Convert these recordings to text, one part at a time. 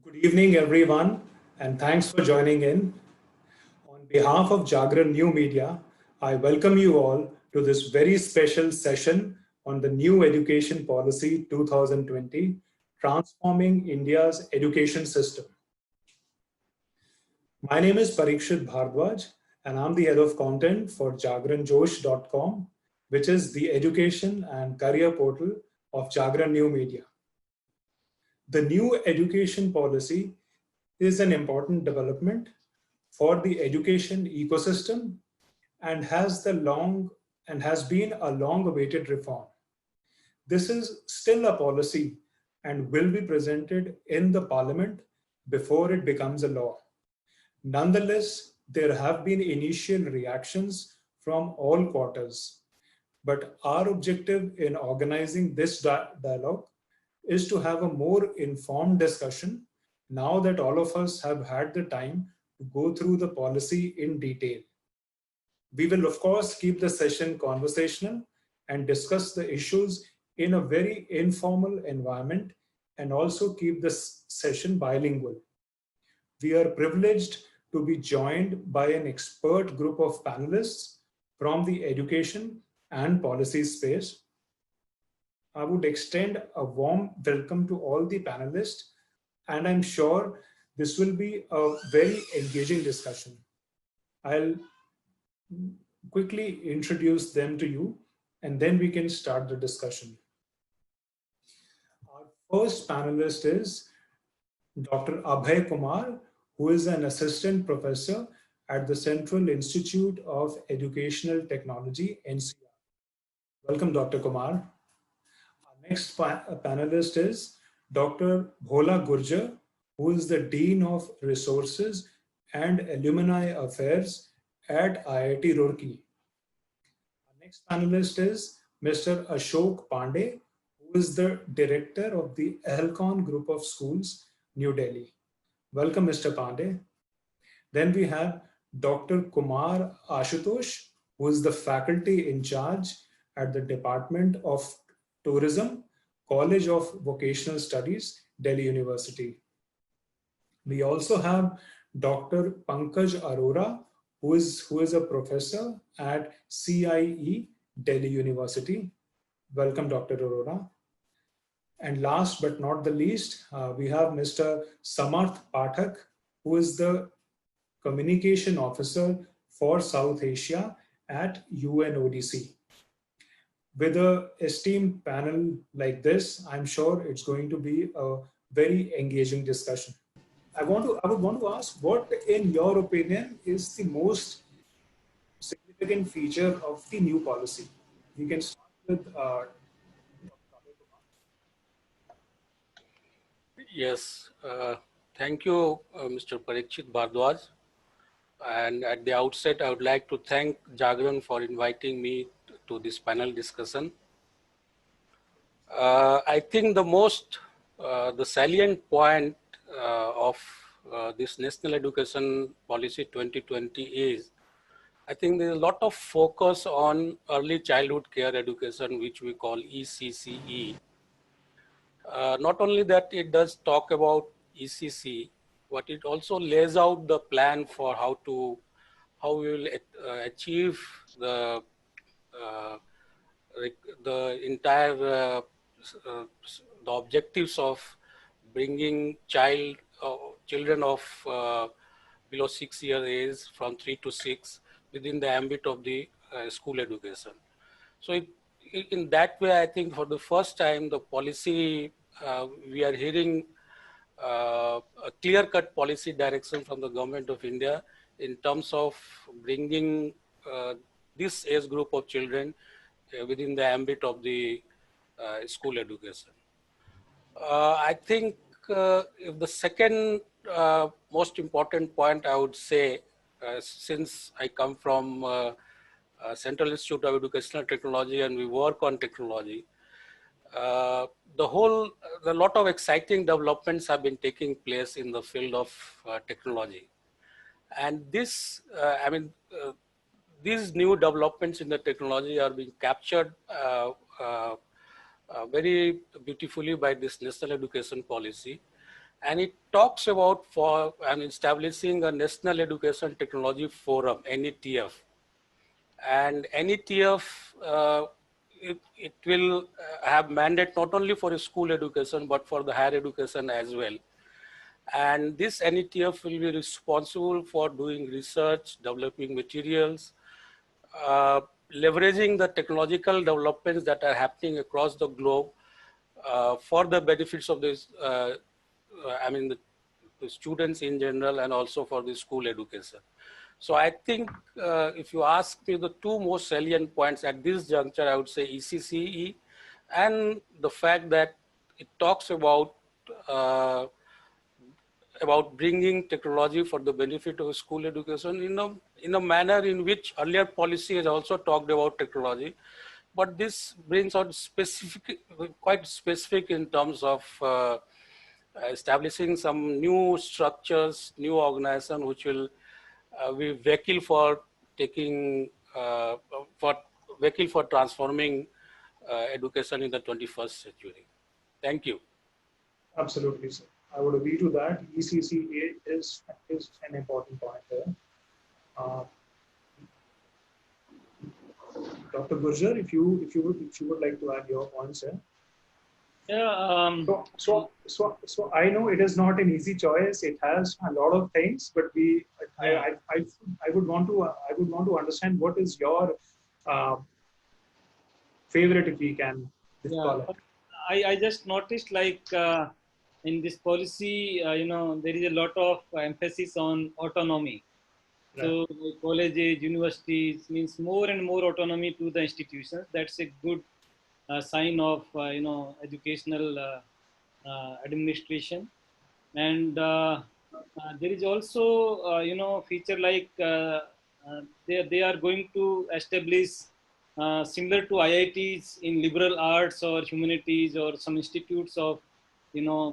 Good evening, everyone, and thanks for joining in. On behalf of Jagran New Media, I welcome you all to this very special session on the New Education Policy 2020, Transforming India's Education System. My name is Parikshit Bhardwaj, and I'm the head of content for jagranjosh.com, which is the education and career portal of Jagran New Media. The new education policy is an important development for the education ecosystem and has been a long awaited reform. This is still a policy and will be presented in the parliament before it becomes a law. Nonetheless, there have been initial reactions from all quarters, but our objective in organizing this dialogue is to have a more informed discussion now that all of us have had the time to go through the policy in detail. We will, of course, keep the session conversational and discuss the issues in a very informal environment and also keep this session bilingual. We are privileged to be joined by an expert group of panelists from the education and policy space. I would extend a warm welcome to all the panelists, and I'm sure this will be a very engaging discussion. I'll quickly introduce them to you, and then we can start the discussion. Our first panelist is Dr. Abhay Kumar, who is an assistant professor at the Central Institute of Educational Technology, NCR. Welcome, Dr. Kumar. Next panelist is Dr. Bhola Gurjar, who is the Dean of Resources and Alumni Affairs at IIT Roorkee. Our next panelist is Mr. Ashok Pandey, who is the Director of the Ehelcon Group of Schools, New Delhi. Welcome, Mr. Pandey. Then we have Dr. Kumar Ashutosh, who is the faculty in charge at the Department of Tourism, College of Vocational Studies, Delhi University. We also have Dr. Pankaj Arora, who is a professor at CIE, Delhi University. Welcome, Dr. Arora. And last but not the least, we have Mr. Samarth Pathak, who is the Communication Officer for South Asia at UNODC. With an esteemed panel like this, I'm sure it's going to be a very engaging discussion. I would want to ask, what, in your opinion, is the most significant feature of the new policy? We can start with. Yes, thank you, Mr. Parikshit Bhardwaj. And at the outset, I would like to thank Jagran for inviting me to this panel discussion. I think the salient point of this National Education Policy 2020 is, I think there's a lot of focus on early childhood care education, which we call ECCE. Not only that, it does talk about ECC, but it also lays out the plan for how we will achieve the entire the objectives of bringing children of below 6 years age from 3 to 6 within the ambit of the school education. So in that way, I think for the first time, the policy, we are hearing a clear-cut policy direction from the government of India in terms of bringing this age group of children within the ambit of the school education. I think if the second most important point I would say, since I come from Central Institute of Educational Technology and we work on technology, a lot of exciting developments have been taking place in the field of technology. And these new developments in the technology are being captured very beautifully by this National Education Policy. and it talks about establishing a National Education Technology Forum, NETF. And NETF, it will have mandate not only for school education, but for the higher education as well. And this NETF will be responsible for doing research, developing materials, leveraging the technological developments that are happening across the globe for the benefits of this, the students in general, and also for the school education. So I think if you ask me the two most salient points at this juncture, I would say ECCE and the fact that it talks about bringing technology for the benefit of school education in a manner in which earlier policy has also talked about technology, but this brings out quite specific in terms of establishing some new structures, new organization which will be vehicle for transforming education in the 21st century. Thank you. Absolutely, sir. I would agree to that. ECCA is an important point there. Dr. Gurjar, if you would like to add your points here. Yeah. So I know it is not an easy choice. It has a lot of things, but I would want to understand what is your favorite, if we can call it. I just noticed, like in this policy, there is a lot of emphasis on autonomy. Right. So colleges, universities means more and more autonomy to the institutions. That's a good sign of educational administration. And there is also feature like they are going to establish similar to IITs in liberal arts or humanities, or some institutes of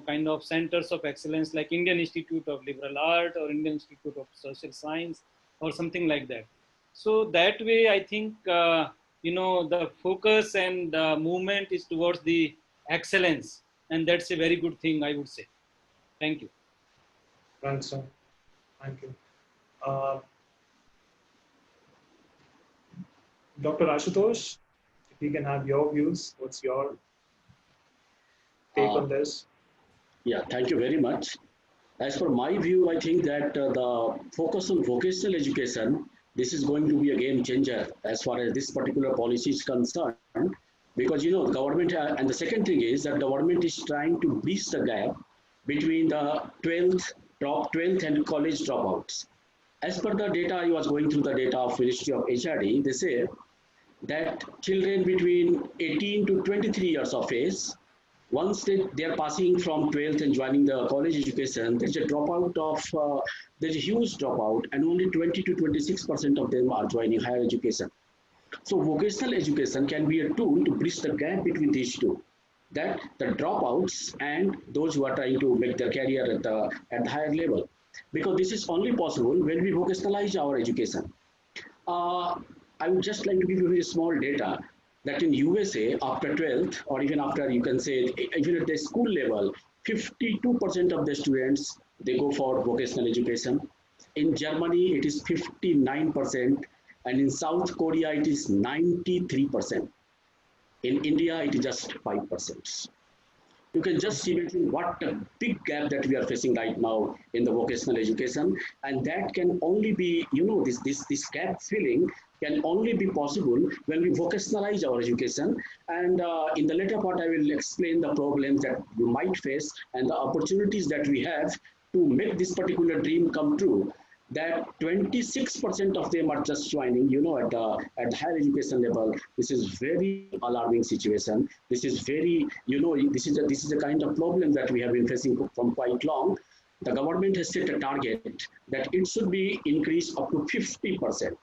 kind of centers of excellence like Indian Institute of Liberal Art or Indian Institute of Social Science or something like that. So that way, I think the focus and movement is towards the excellence, and that's a very good thing, I would say. Thank you. Thanks, sir. Thank you. Dr. Ashutosh, if we can have your views, what's your take on this? Yeah, thank you very much. As per my view, I think that the focus on vocational education, this is going to be a game changer as far as this particular policy is concerned, because government, and the second thing is that government is trying to bridge the gap between the 12th and college dropouts. As per the data, I was going through the data of Ministry of HRD, they say that children between 18 to 23 years of age, once they are passing from 12th and joining the college education, there's a huge dropout, and only 20 to 26% of them are joining higher education. So vocational education can be a tool to bridge the gap between these two, that the dropouts and those who are trying to make their career at the higher level, because this is only possible when we vocationalize our education. I would just like to give you a very small data that in USA, after 12th, or even after, you can say, even at the school level, 52% of the students, they go for vocational education. In Germany, it is 59%, and in South Korea, it is 93%. In India, it is just 5%. You can just imagine what a big gap that we are facing right now in the vocational education, and that can only be, this gap filling can only be possible when we vocationalize our education. And in the later part, I will explain the problems that you might face and the opportunities that we have to make this particular dream come true. That 26% of them are just joining, at the higher education level. This is very alarming situation. This is very, this is a kind of problem that we have been facing from quite long. The government has set a target that it should be increased up to 50%.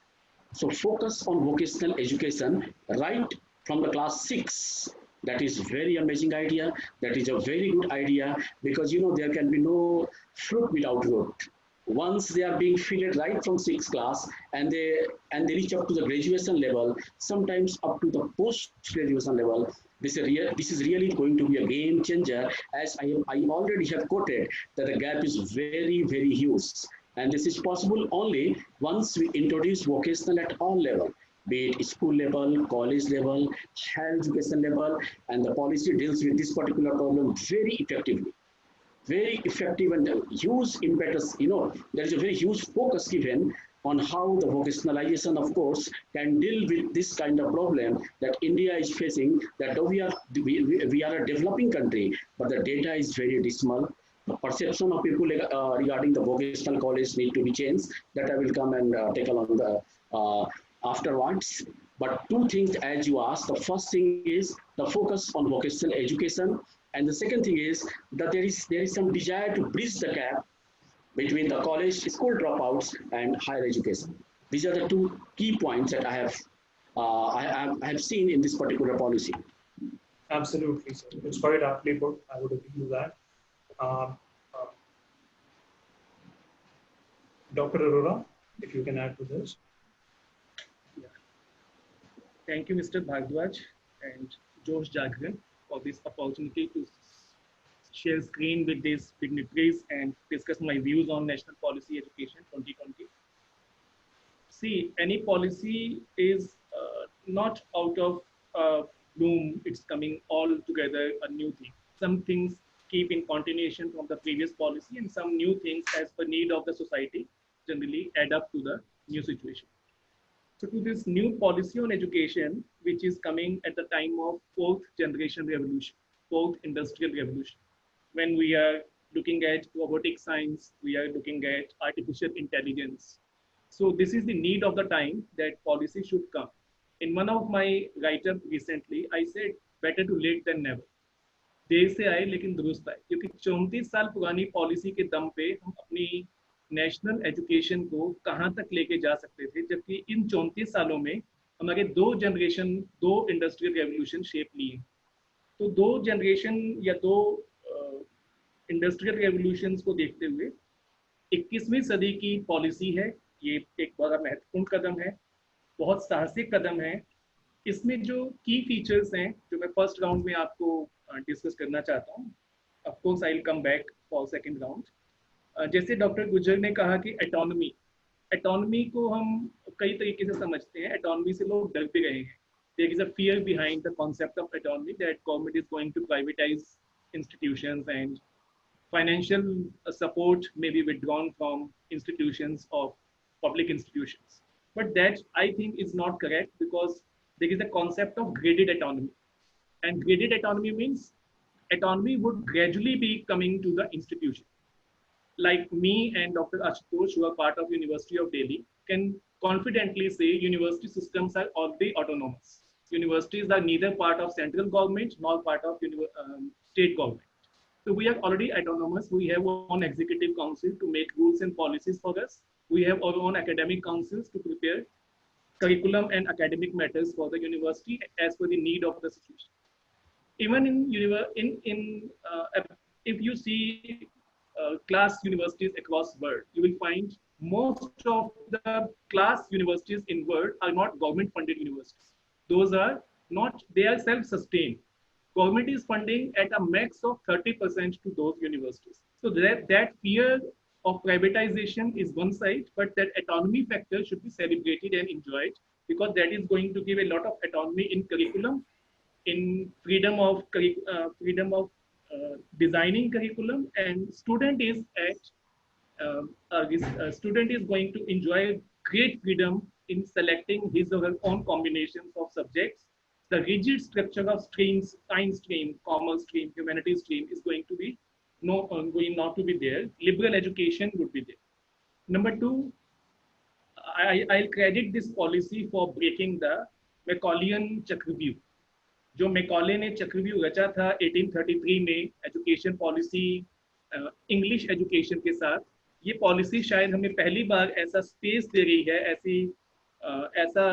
So focus on vocational education right from the class 6. That is very amazing idea. That is a very good idea, because there can be no fruit without root. once they are being fitted right from sixth class and they reach up to the graduation level, sometimes up to the post graduation level. This is really going to be a game changer, as I already have quoted that the gap is very huge, and this is possible only once we introduce vocational at all level, be it school level, college level, higher education level, and the policy deals with this particular problem very effectively. Very effective and huge impetus. There is a very huge focus given on how the vocationalization, of course, can deal with this kind of problem that India is facing. That though we are a developing country, but the data is very dismal. The perception of people regarding the vocational college need to be changed. That I will come and take along the afterwards. But two things, as you asked, the first thing is the focus on vocational education, and the second thing is that there is some desire to bridge the gap between the college school dropouts and higher education. These are the two key points that I have seen in this particular policy. Absolutely, sir. It's quite aptly put. I would agree with that. Dr. Arora, if you can add to this. Thank you, Mr. Bhardwaj and Josh Jagran, for this opportunity to share screen with these dignitaries and discuss my views on National Policy Education 2020. See, any policy is not out of bloom, it's coming all together a new thing. Some things keep in continuation from the previous policy, and some new things as per need of the society generally add up to the new situation. So to this new policy on education, which is coming at the time of fourth generation revolution, fourth industrial revolution, when we are looking at robotic science, we are looking at artificial intelligence. So this is the need of the time that policy should come. In one of my write-up recently, I said better too late than never. देर से आए लेकिन दुरुस्त आए, क्योंकि 34 साल पुरानी policy के दम पे हम अपनी नेशनल एजुकेशन को कहाँ तक लेके जा सकते थे, जबकि इन 34 सालों में हमारे दो इंडस्ट्रियल रेवोल्यूशन शेप लिए। तो दो जनरेशन या दो इंडस्ट्रियल रेवोल्यूशंस को देखते हुए 21वीं सदी की पॉलिसी है, ये एक बड़ा महत्वपूर्ण कदम है, बहुत साहसिक कदम है। इसमें जो की फीचर्स हैं जो मैं फर्स्ट राउंड में आपको डिस्कस करना चाहता हूँ, of course I will come back for second round. जैसे डॉक्टर गुज्जर ने कहा कि एटोनॉमी को हम कई तरीके से समझते हैं, एटोनॉमी से लोग डर भी रहे हैं। There is a fear behind the concept of autonomy that government is going to privatise institutions and financial support may be withdrawn from institutions of public institutions. But that I think is not correct, because there is a concept of graded autonomy. And graded autonomy means autonomy would gradually be coming to the institution. Like me and Dr. Ashutosh, who are part of University of Delhi, can confidently say university systems are already autonomous. Universities are neither part of central government nor part of state government. So we are already autonomous. We have our own executive council to make rules and policies for us. We have our own academic councils to prepare curriculum and academic matters for the university as per the need of the situation. Even if you see class universities across the world, you will find most of the class universities in the world are not government funded universities. Those are not, they are self-sustained. Government is funding at a max of 30% to those universities. So that fear of privatization is one side, but that autonomy factor should be celebrated and enjoyed, because that is going to give a lot of autonomy in curriculum, in freedom of designing curriculum, and student is going to enjoy great freedom in selecting his or her own combinations of subjects. The rigid structure of streams, science stream, commerce stream, humanities stream is going not to be there. Liberal education would be there. Number two, I'll credit this policy for breaking the Macaulay's Chakravyuh. जो Macaulay ने चक्रव्यूह रचा था 1833 में education policy, English education के साथ, ये policy शायद हमें पहली बार ऐसा स्पेस दे रही है, ऐसा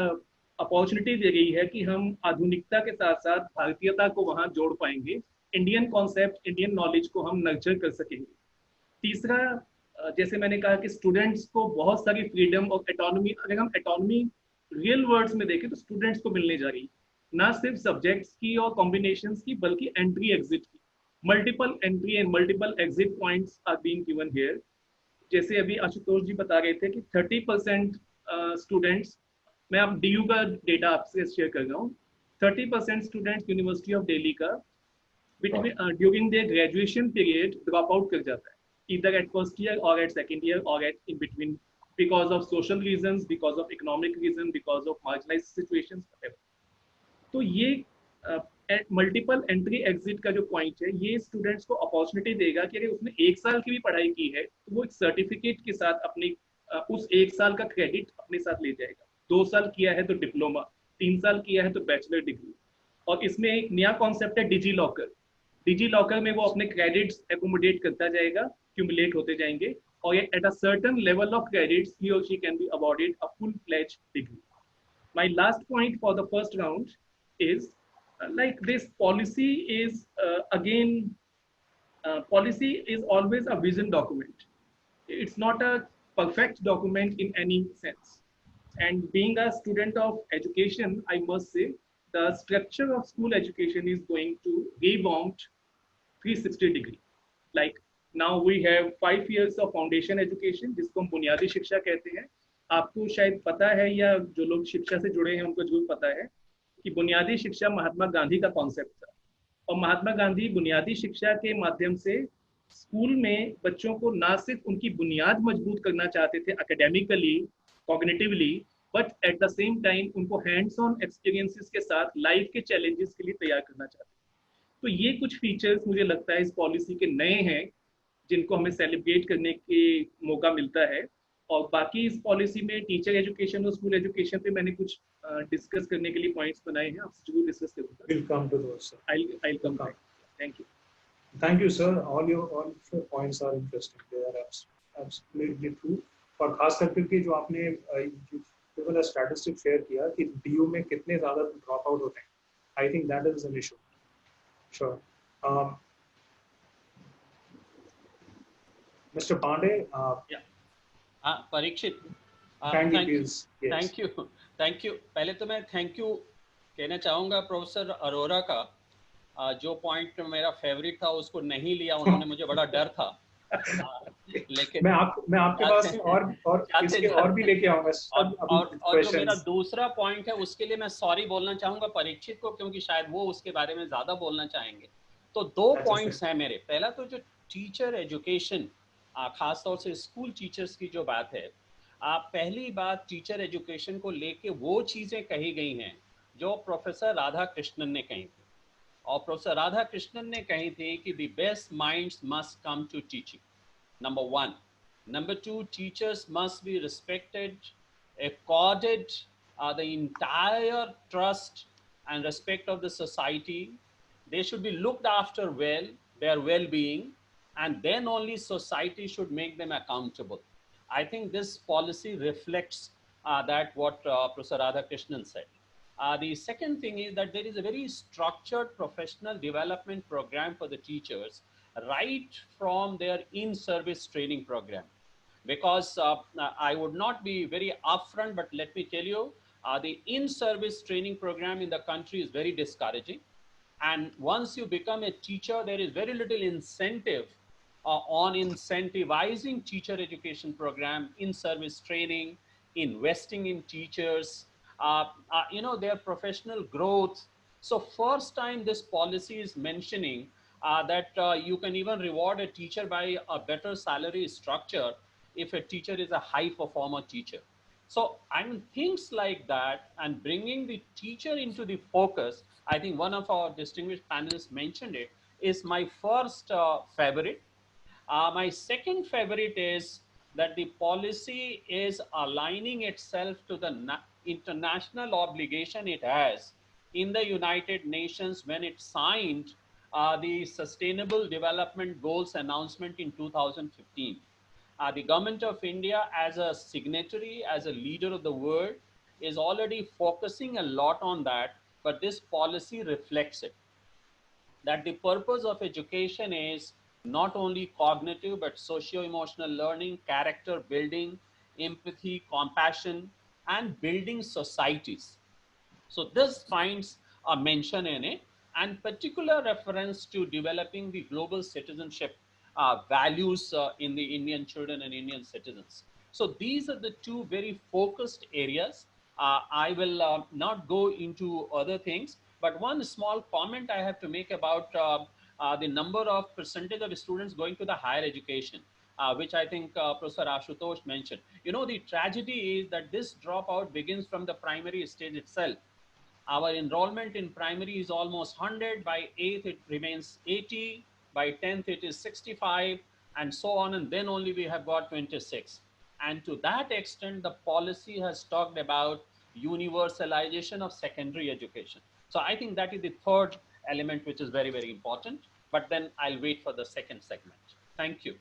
अपॉर्चुनिटी दे रही है कि हम आधुनिकता के साथ साथ भारतीयता को वहां जोड़ पाएंगे, इंडियन कॉन्सेप्ट, इंडियन नॉलेज को हम नर्चर कर सकेंगे। तीसरा जैसे मैंने कहा कि स्टूडेंट्स को बहुत सारी फ्रीडम और एटोनॉमी, अगर हम एटोनॉमी रियल वर्ड्स में देखें तो स्टूडेंट्स को मिलने जा रही, ना सिर्फ सब्जेक्ट्स की और कॉम्बिनेशंस की, बल्कि एंट्री एग्जिट की। Multiple entry and multiple exit points are being given here. जैसे अभी आशुतोष जी बता रहे थे कि 30% स्टूडेंट्स, मैं अब डीयू का डेटा आपसे शेयर कर रहा हूँ, 30% स्टूडेंट्स यूनिवर्सिटी ऑफ दिल्ली का between during their graduation period drop out कर जाता है, either at first year or at second year or at in between, because of social reasons, because of economic reason, because of marginalized situations, whatever. तो ये multiple entry exit का जो point है, ये students को अपॉर्चुनिटी देगा कि अगर उसने 1 साल की भी पढ़ाई की है तो वो एक सर्टिफिकेट के साथ अपनी उस 1 साल का क्रेडिट अपने साथ ले जाएगा। 2 साल किया है तो डिप्लोमा, 3 साल किया है तो बैचलर डिग्री। और इसमें एक नया कॉन्सेप्ट है डिजी लॉकर। डिजी लॉकर में वो अपने क्रेडिट्स एकोमोडेट करता जाएगा, क्यूमुलेट होते जाएंगे, और at a certain level of credits ही और she can be awarded a full fledge degree. My last point for the first round is like this policy is again policy is always a vision document. It's not a perfect document in any sense. And being a student of education, I must say the structure of school education is going to revamp 360 degree. Like now we have 5 years of foundation education, जिसको हम बुनियादी शिक्षा कहते हैं। आपको शायद पता है, या जो लोग शिक्षा से जुड़े हैं उनको जरूर पता है कि बुनियादी शिक्षा महात्मा गांधी का कॉन्सेप्ट था, और महात्मा गांधी बुनियादी शिक्षा के माध्यम से स्कूल में बच्चों को ना सिर्फ उनकी बुनियाद मजबूत करना चाहते थे academically, cognitively, but at the same time उनको हैंड्स ऑन एक्सपीरियंसेस के साथ लाइफ के चैलेंजेस के लिए तैयार करना चाहते थे। तो ये कुछ फीचर्स मुझे लगता है इस पॉलिसी के नए हैं, जिनको हमें सेलिब्रेट करने के मौका मिलता है। और बाकी इस पॉलिसी में टीचर एजुकेशन और स्कूल एजुकेशन पे मैंने कुछ डिस्कस करने के लिए पॉइंट्स बनाए हैं, आपसे जरूर डिस्कस करूंगा। We'll come to those, sir. I'll come back. Thank you. Thank you, sir. All your points are interesting. They are absolutely true. और खास करके जो आपने केवल स्टैटिस्टिक शेयर किया कि डीयू में कितने ज़्यादा ड्रॉप आउट होते हैं, I think that is an issue. Sure. Mr. Pandey. Yeah. Parikshit, thank you. पहले तो मैं थैंक यू कहना चाहूँगा प्रोफेसर अरोरा का, जो पॉइंट मेरा फेवरेट था उसको नहीं लिया उन्होंने, मुझे बड़ा डर था। लेकिन मैं आपके पास और भी लेके आऊंगा। और जो मेरा दूसरा पॉइंट है उसके लिए मैं सॉरी बोलना चाहूँगा परीक्षित को, क्योंकि शायद वो उसके बारे में ज़्यादा बोलना चाहेंगे। तो 2 पॉइंट्स हैं मेरे। पहला तो जो टीचर एजुकेशन, खासतौर से स्कूल टीचर्स की जो बात है, पहली बात टीचर एजुकेशन को लेके वो चीज़ें कही गई हैं जो प्रोफेसर राधा कृष्णन ने कही थी। और प्रोफेसर राधा कृष्णन ने कही थी कि the best minds must come to teaching, number 1। Number 2, teachers must be respected, accorded the entire trust and respect of the society. They should be looked after well, their well-being, and then only society should make them accountable. I think this policy reflects that what Professor Radhakrishnan said. The second thing is that there is a very structured professional development program for the teachers right from their in-service training program. Because I would not be very upfront, but let me tell you, the in-service training program in the country is very discouraging. And once you become a teacher, there is very little incentive on incentivizing teacher education program, in-service training, investing in teachers, their professional growth. So first time this policy is mentioning that you can even reward a teacher by a better salary structure if a teacher is a high performer teacher. So I mean, things like that and bringing the teacher into the focus, I think one of our distinguished panelists mentioned it, is my first favorite. My second favorite is that the policy is aligning itself to the international obligation it has in the United Nations when it signed the Sustainable Development Goals announcement in 2015. The government of India, as a signatory, as a leader of the world, is already focusing a lot on that, but this policy reflects it. That the purpose of education is not only cognitive, but socio-emotional learning, character building, empathy, compassion, and building societies. So this finds a mention in it, and particular reference to developing the global citizenship values in the Indian children and Indian citizens. So these are the two very focused areas. I will not go into other things, but one small comment I have to make about the number of percentage of students going to the higher education, which I think Professor Ashutosh mentioned. You know, the tragedy is that this dropout begins from the primary stage itself. Our enrollment in primary is almost 100. By 8th, it remains 80. By 10th, it is 65, and so on. And then only we have got 26. And to that extent, the policy has talked about universalization of secondary education. So I think that is the third element, which is very, very important. But then I'll wait for the second segment. Thank you.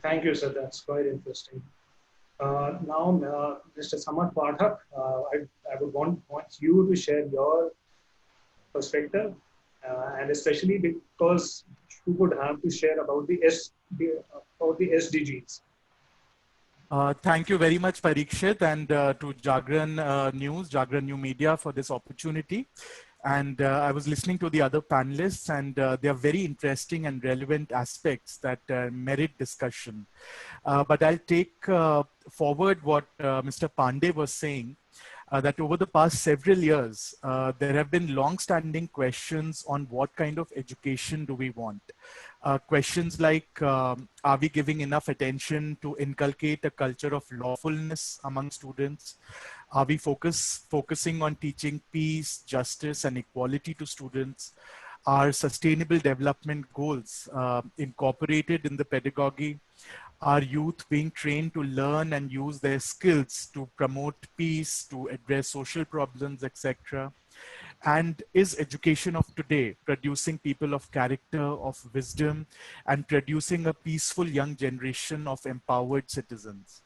Thank you, sir. That's quite interesting. Now, Mr. Samarth Pathak, I would want you to share your perspective, and especially because you would have to share about the SDGs. Thank you very much, Parikshit, and to Jagran News, Jagran New Media for this opportunity. And I was listening to the other panelists, and they are very interesting and relevant aspects that merit discussion. But I'll take forward what Mr. Pandey was saying, that over the past several years, there have been long-standing questions on what kind of education do we want. Questions like, are we giving enough attention to inculcate a culture of lawfulness among students? Are we focusing on teaching peace, justice, and equality to students? Are sustainable development goals incorporated in the pedagogy? Are youth being trained to learn and use their skills to promote peace, to address social problems, etc.? And is education of today producing people of character, of wisdom, and producing a peaceful young generation of empowered citizens?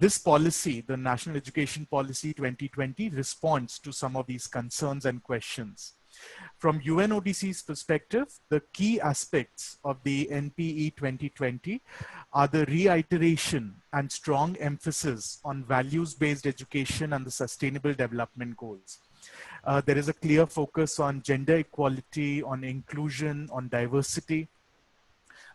This policy, the National Education Policy 2020, responds to some of these concerns and questions. From UNODC's perspective, the key aspects of the NPE 2020 are the reiteration and strong emphasis on values-based education and the sustainable development goals. There is a clear focus on gender equality, on inclusion, on diversity.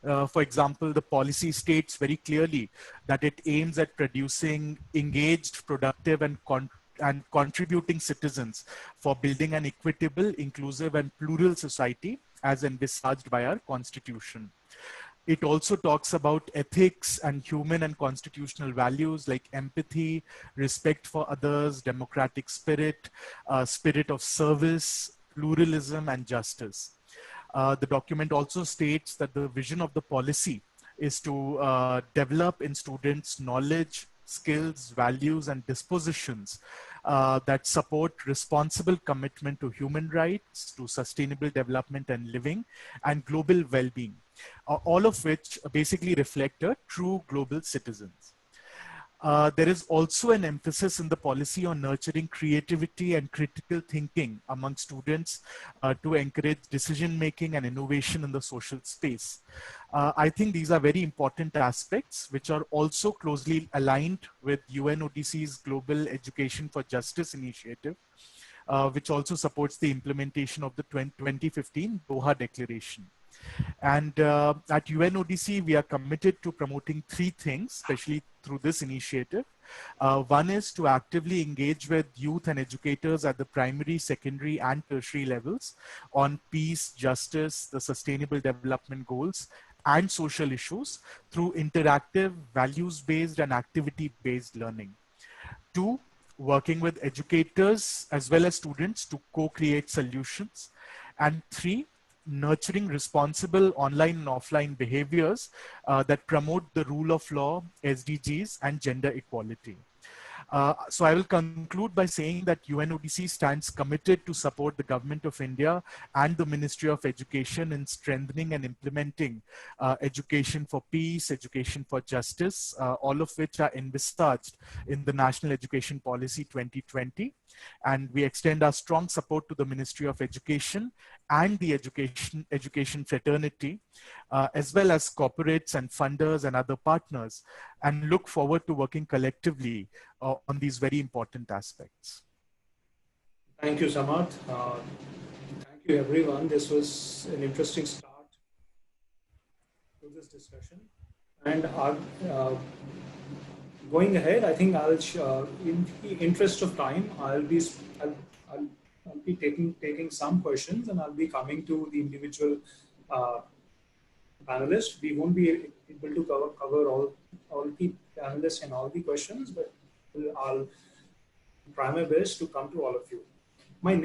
For example, the policy states very clearly that it aims at producing engaged, productive, and contributing citizens for building an equitable, inclusive, and plural society as envisaged by our Constitution. It also talks about ethics and human and constitutional values like empathy, respect for others, democratic spirit, spirit of service, pluralism, and justice. The document also states that the vision of the policy is to develop in students knowledge, skills, values, and dispositions that support responsible commitment to human rights, to sustainable development and living, and global well-being, all of which basically reflect a true global citizens. There is also an emphasis in the policy on nurturing creativity and critical thinking among students to encourage decision-making and innovation in the social space. I think these are very important aspects which are also closely aligned with UNODC's Global Education for Justice initiative, which also supports the implementation of the 2015 Doha Declaration. And at UNODC, we are committed to promoting three things, especially through this initiative. One is to actively engage with youth and educators at the primary, secondary, and tertiary levels on peace, justice, the sustainable development goals, and social issues through interactive, values-based, and activity-based learning. Two, working with educators as well as students to co-create solutions. And three, nurturing responsible online and offline behaviors that promote the rule of law, SDGs, and gender equality. So I will conclude by saying that UNODC stands committed to support the Government of India and the Ministry of Education in strengthening and implementing education for peace, education for justice, all of which are envisaged in the National Education Policy 2020. And we extend our strong support to the Ministry of Education and the education fraternity, as well as corporates and funders and other partners, and look forward to working collectively on these very important aspects. Thank you, Samarth. Thank you, everyone. This was an interesting start to this discussion. And going ahead, I think in the interest of time, I'll be taking some questions, and I'll be coming to the individual panelists. We won't be able to cover all the panelists and all the questions, but I'll try my best to come to all of you. My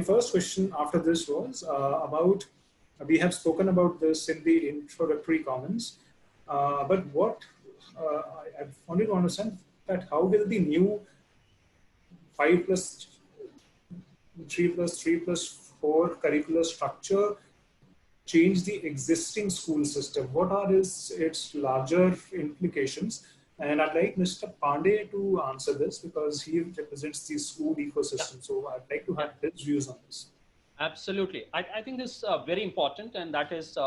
first question after this was about, we have spoken about this in the introductory comments, but what I wanted to understand that how will the new 5+3+3+4 curricular structure change the existing school system? What are its larger implications? And I'd like Mr. Pandey to answer this because he represents the school ecosystem. So I'd like to have his views on this. Absolutely. I think this is very important, and that is,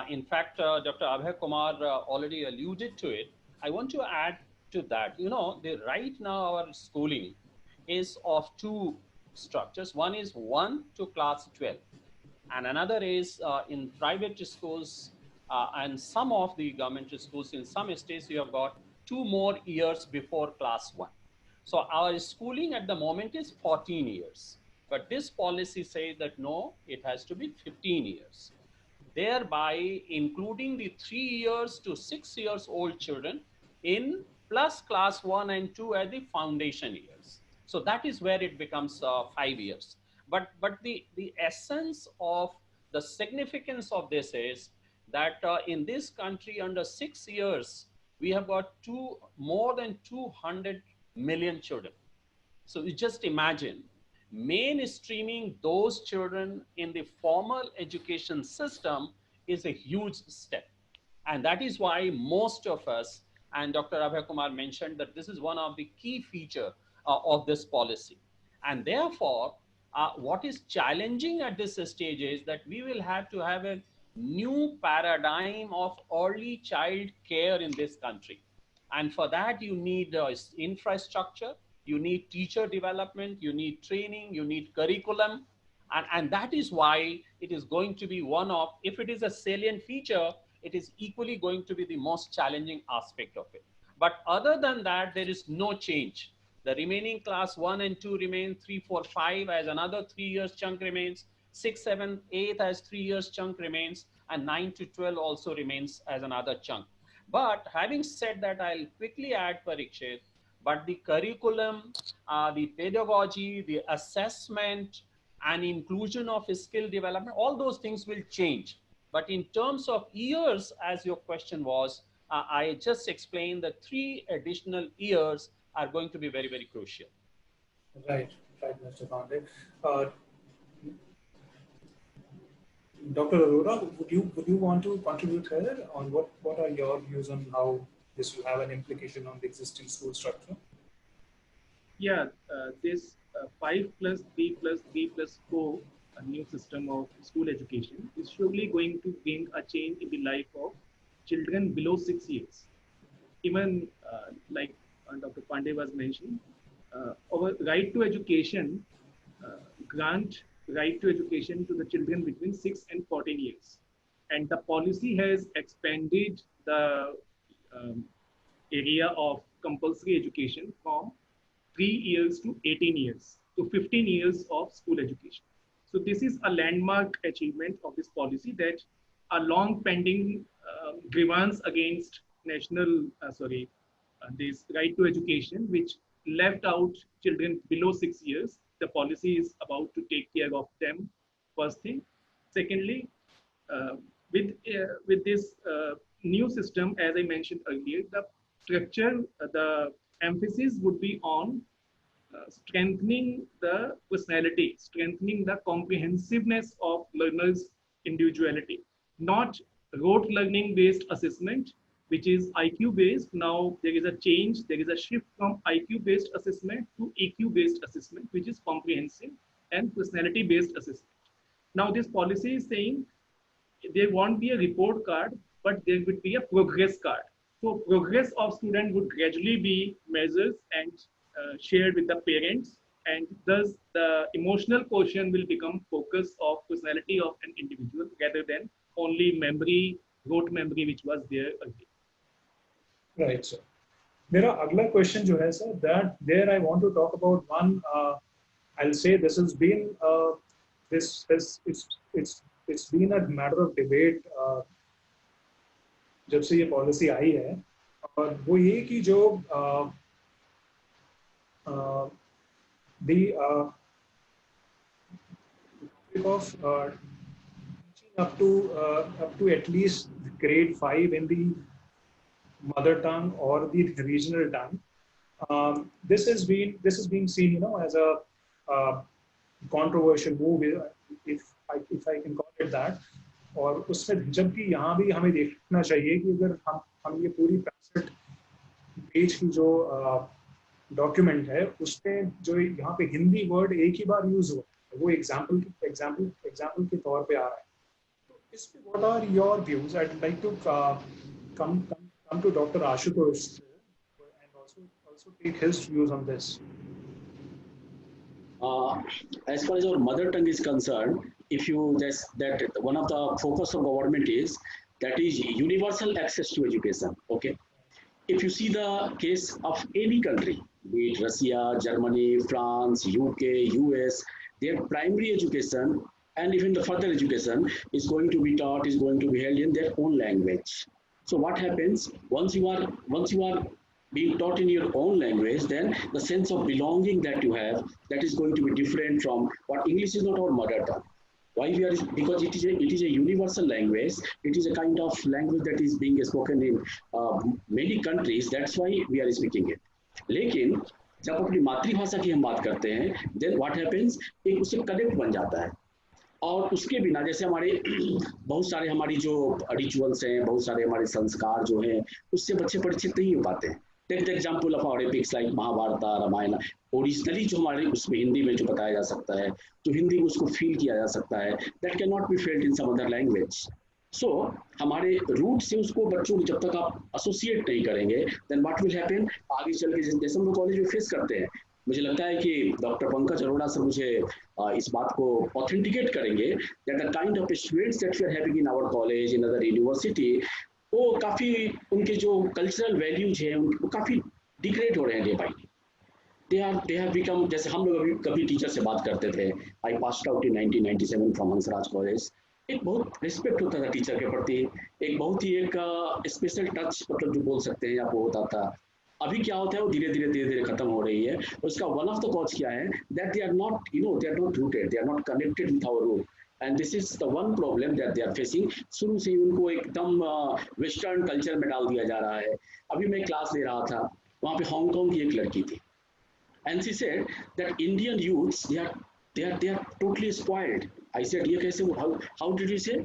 in fact, Dr. Abhay Kumar already alluded to it. I want to add to that. Right now our schooling is of two structures. One is 1 to class 12, and another is in private schools and some of the government schools. In some states, you have got 2 more years before class 1. So our schooling at the moment is 14 years. But this policy says that no, it has to be 15 years. Thereby including the 3 years to 6 years old children in plus class 1 and 2 as the foundation years. So that is where it becomes 5 years. But the essence of the significance of this is that in this country under 6 years, we have got more than 200 million children. So you just imagine mainstreaming those children in the formal education system is a huge step. And that is why most of us, and Dr. Abhay Kumar mentioned that this is one of the key features of this policy. And therefore, what is challenging at this stage is that we will have to have a new paradigm of early child care in this country. And for that, you need infrastructure, you need teacher development, you need training, you need curriculum. And that is why it is going to be one of, if it is a salient feature, it is equally going to be the most challenging aspect of it. But other than that, there is no change. The remaining class 1 and 2 remain, 3, 4, 5 as another 3 years chunk remains, 6, 7, 8 as 3 years chunk remains, and 9 to 12 also remains as another chunk. But having said that, I'll quickly add, Parikshit, but the curriculum, the pedagogy, the assessment, and inclusion of skill development, all those things will change. But in terms of years, as your question was, I just explained that 3 additional years are going to be very, very crucial. Right, Mr. Pandey. Dr. Arora, would you want to contribute here on what are your views on how this will have an implication on the existing school structure? Yeah, this 5+3+3+4 a new system of school education is surely going to bring a change in the life of children below 6 years. Even like Dr. Pandey was mentioning, our right to education grant right to education to the children between 6 and 14 years. And the policy has expanded the area of compulsory education from 3 years to 18 years to 15 years of school education. So this is a landmark achievement of this policy, that a long pending grievance against this right to education, which left out children below 6 years. The policy is about to take care of them, first thing. Secondly, with this new system, as I mentioned earlier, the structure, the emphasis would be on strengthening the personality, strengthening the comprehensiveness of learners' individuality, not rote learning based assessment, which is IQ based. Now there is a change, there is a shift from IQ based assessment to EQ based assessment, which is comprehensive and personality based assessment. Now this policy is saying there won't be a report card, but there would be a progress card. So progress of student would gradually be measured and shared with the parents, and thus the emotional quotient will become focus of personality of an individual rather than only memory, rote memory, which was there earlier. Right, sir. मेरा अगला question जो है sir, that there I want to talk about one. I'll say this has been it's been a matter of debate जब से ये policy आई है, और वो ये कि जो the of teaching up to at least grade 5 in the mother tongue or the regional tongue. This is being seen, you know, as a controversial move, if I can call it that. और उसमें जबकि यहाँ भी हमें देखना चाहिए कि अगर हम ये पूरी 65 पेज की जो डॉक्यूमेंट है उसमें जो यहाँ पे हिंदी वर्ड एक ही बार यूज हुआ है, वो एग्जाम्पल के तौर पे आ रहा है. तो इस पे what are your views? I would like to come to Dr. Ashutosh and also take his views on this. As far as our mother tongue is concerned, if you that one of the focus of government is that is universal access to education. Okay, if you see the case of any country, be it Russia, Germany, France, UK, US, their primary education and even the further education is going to be taught, is going to be held in their own language. So what happens once you are being taught in your own language, then the sense of belonging that you have, that is going to be different from what English is not our mother tongue. Why we are, because it is a universal language. It is a kind of language that is being spoken in many countries. That's why we are speaking it. लेकिन जब अपनी मातृभाषा की हम बात करते हैं, then what happens, एक उससे कनेक्ट बन जाता है. और उसके बिना जैसे हमारे बहुत सारे हमारी जो रिचुअल्स हैं, बहुत सारे हमारे संस्कार जो हैं, उससे बच्चे परिचित नहीं हो पाते हैं. Take the example of our epics like Mahabharata, Ramayana, originally जो हमारे उसमें हिंदी में जो बताया जा सकता है, तो हिंदी में उसको फील किया जा सकता है, that can not be felt in some other language. So हमारे रूट से उसको बच्चों को जब तक आप एसोसिएट नहीं करेंगे, देन व्हाट विल हैपन, आगे चल के जैसे हम लोग कॉलेज में फेस करते हैं. मुझे लगता है कि डॉक्टर पंकज अरोड़ा सर मुझे इस बात को ऑथेंटिकेट करेंगे that the kind of students that we are having in our college, in other university, वो काफ़ी उनके जो कल्चरल वैल्यूज हैं वो काफ़ी डिग्रेड हो रहे हैं day by day. They have become, जैसे हम लोग अभी कभी टीचर से बात करते थे, I passed out in 1997 from Hansraj college. एक बहुत रिस्पेक्ट होता था टीचर के प्रति, एक बहुत ही एक स्पेशल टच मतलब जो बोल सकते हैं आप वो होता था. अभी क्या होता है वो धीरे धीरे खत्म हो रही है. उसका वन ऑफ द कॉज क्या है, that they are not rooted, they are not connected with our root, and this is the one problem that they are facing. शुरू से ही उनको एकदम वेस्टर्न कल्चर में डाल दिया जा रहा है. अभी मैं क्लास ले रहा था, वहाँ पे हांगकांग की एक लड़की थी, and she said that Indian youths they are totally spoiled. I said, ये कैसे, how did you say?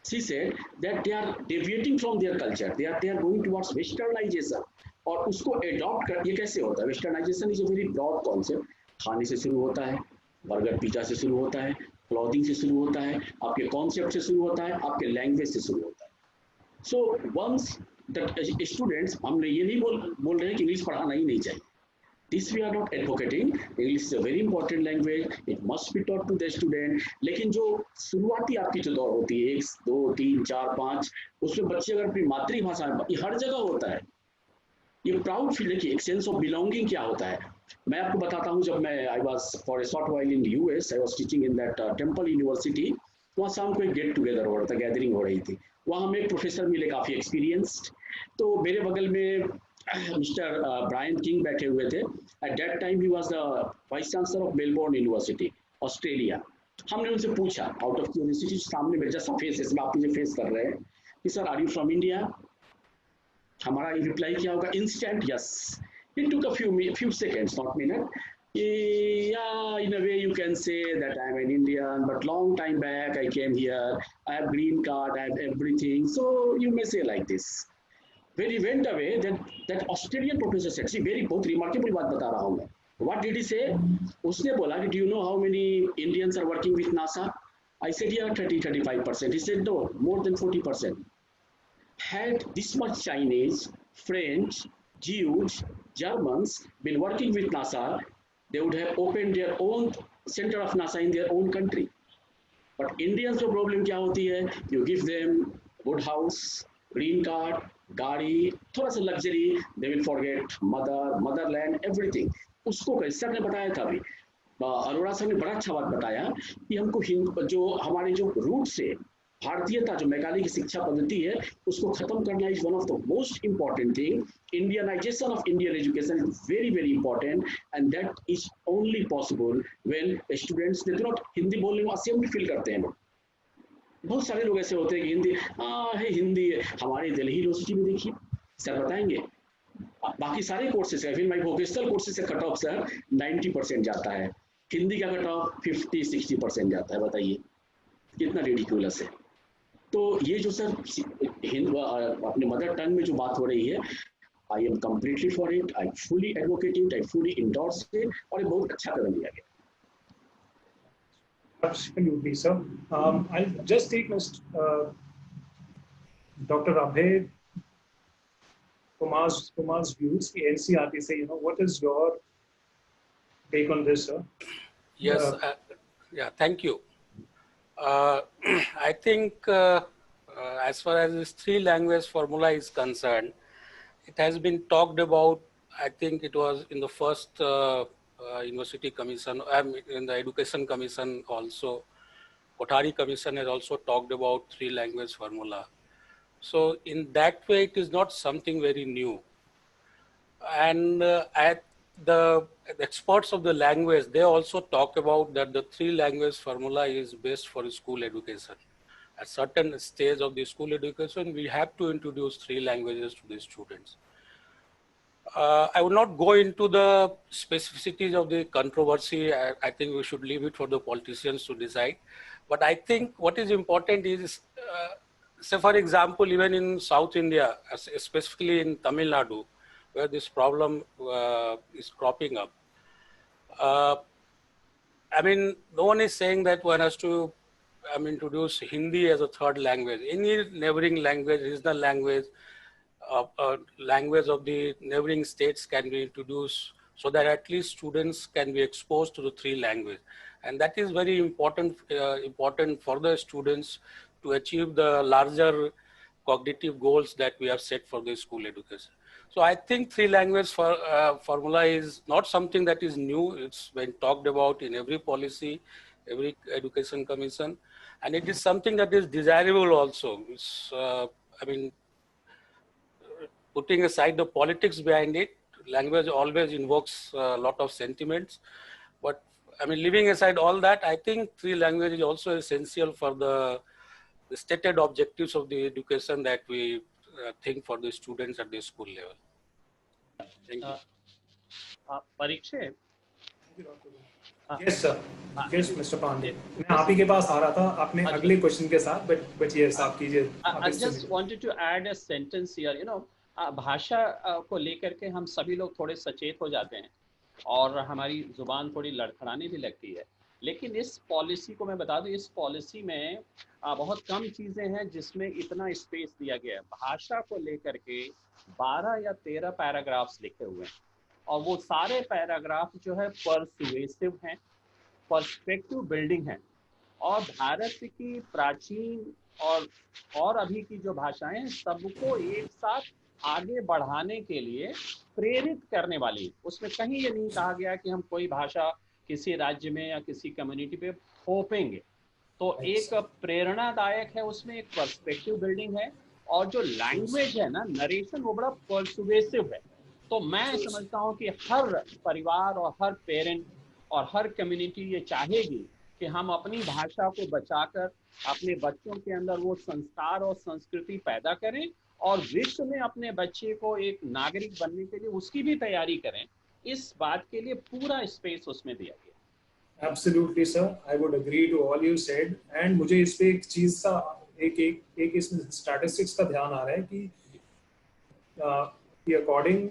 She said that they are deviating from their culture, they are going towards westernization. और उसको adopt कर, ये कैसे होता है? Westernisation is a very broad concept. खाने से शुरू होता है, बर्गर पिज्जा से शुरू होता है, क्लॉथिंग से शुरू होता है, आपके कॉन्सेप्ट से शुरू होता है, आपके लैंग्वेज से शुरू होता है. सो वंस द स्टूडेंट्स, हमने ये नहीं बोल रहे हैं कि इंग्लिश पढ़ाना ही नहीं चाहिए. This we are not advocating. English is a very important language. It must be taught to the student. लेकिन जो शुरुआती आपकी जो दौर होती है 1, 2, 3, 4, 5, उसमें बच्चे अगर अपनी मातृभाषा में, ये हर जगह होता है, ये प्राउड फील है कि एक सेंस ऑफ बिलोंगिंग क्या होता है. मैं आपको बताता हूँ, जब मैं I was for a short while in US, I was teaching in that temple university. वहाँ शाम को एक गेट टुगेदर हो रहा था, गैदरिंग हो रही थी. वहाँ हमें एक प्रोफेसर मिले काफ़ी एक्सपीरियंस्ड. तो मेरे बगल में मिस्टर ब्रायन किंग बैठे हुए थे. At that time he was the vice chancellor of Melbourne university, Australia. हमने उनसे पूछा आउट ऑफ यूनिवर्सिटी, सामने में जैसा फेस में आप मुझे फेस कर रहे हैं कि sir are you from India. हमारा रिप्लाई क्या होगा? Instant yes. It took a few seconds, not minute. Yeah, in a way you can say that I'm an Indian, but long time back I came here. I have green card, I have everything. So you may say like this. When he went away, that Australian professor said, see, very बहुत remarkable बात बता रहा हूँ मैं. What did he say? उसने बोला कि do you know how many Indians are working with NASA? I said, yeah, 30-35%. He said, no, more than 40%. Had this much Chinese, French, Jews, Germans been working with NASA, they would have opened their own center of NASA in their own country. But Indians को problem क्या होती है? You give them good house, green card, गाड़ी, थोड़ा सा luxury, they will forget motherland, everything. उसको sir ने बताया था अभी, अरोड़ा सर ने बड़ा अच्छा बात बताया कि हमको जो हमारे जो रूट से भारतीयता जो मैकाले की शिक्षा पद्धति है उसको खत्म करना is one of the most important thing. Indianization of Indian education is very very important, and that is only possible when students they do not Hindi बोलने में ashamed feel करते हैं. बहुत सारे लोग ऐसे होते हैं कि हिंदी है हिंदी हमारे दिल्ली यूनिवर्सिटी में देखिए सर बताएंगे बाकी सारे कोर्सेज है फिर माई वोकेशनल कोर्सेज से कट ऑफ सर 90% जाता है हिंदी का कट ऑफ 50-60% जाता है बताइए कितना रिडिक्यूलस है तो ये जो सर अपने मदर टंग में जो बात हो रही है I am completely for it I fully advocate it I fully endorse it और ये बहुत अच्छा कदम लिया गया. Absolutely, sir. I'll just take Dr. Abhay Kumar's views. The NCERT say, what is your take on this, sir? Yes, yeah, thank you. I think as far as this three-language formula is concerned, it has been talked about. I think it was in the first University Commission, in the Education Commission also. Kothari Commission has also talked about three-language formula. So in that way, it is not something very new. And at the experts of the language, they also talk about that the three-language formula is best for school education. At certain stage of the school education, we have to introduce three languages to the students. I will not go into the specificities of the controversy. I think we should leave it for the politicians to decide. But I think what is important is, say for example, even in South India, specifically in Tamil Nadu, where this problem is cropping up. I mean, no one is saying that one has to introduce Hindi as a third language. Any neighboring language, regional language, language of the neighboring states can be introduced so that at least students can be exposed to the three languages. And that is very important, important for the students to achieve the larger cognitive goals that we have set for the school education. So I think three language formula is not something that is new. It's been talked about in every policy, every education commission, and it is something that is desirable also. It's, putting aside the politics behind it, language always invokes a lot of sentiments. But leaving aside all that, I think three language is also essential for the stated objectives of the education that we think for the students at the school level. Thank you. Parikshit. Yes, sir. Yes, Mr. Pandey. मैं आप ही के पास आ रहा था अपने अगले question के साथ, but yes, आप कीजिए. I just wanted to add a sentence here. भाषा को लेकर के हम सभी लोग थोड़े सचेत हो जाते हैं और हमारी जुबान थोड़ी लड़खड़ाने भी लगती है, लेकिन इस पॉलिसी को मैं बता दूं, इस पॉलिसी में बहुत कम चीज़ें हैं जिसमें इतना स्पेस दिया गया है. भाषा को लेकर के 12 या 13 पैराग्राफ्स लिखे हुए हैं और वो सारे पैराग्राफ जो है परसुएसिव हैं, पर्सपेक्टिव बिल्डिंग है और भारत की प्राचीन और अभी की जो भाषाएं हैं सबको एक साथ आगे बढ़ाने के लिए प्रेरित करने वाली. उसमें कहीं ये नहीं कहा गया कि हम कोई भाषा किसी राज्य में या किसी कम्युनिटी पे थोपेंगे. तो एक प्रेरणादायक है, उसमें एक पर्सपेक्टिव बिल्डिंग है और जो लैंग्वेज है ना, नरेशन, वो बड़ा पर्सुएसिव है. तो मैं समझता हूँ कि हर परिवार और हर पेरेंट और हर कम्युनिटी ये चाहेगी कि हम अपनी भाषा को बचाकर अपने बच्चों के अंदर वो संस्कार और संस्कृति पैदा करें और विश्व में अपने बच्चे को एक नागरिक बनने के लिए उसकी भी तैयारी करें, इस बात के लिए पूरा स्पेस उसमें दिया गया। Absolutely, sir. I would agree to all you said. And मुझे इस पे एक चीज का एक इसमें स्टैटिस्टिक्स का ध्यान आ रहा है कि अकॉर्डिंग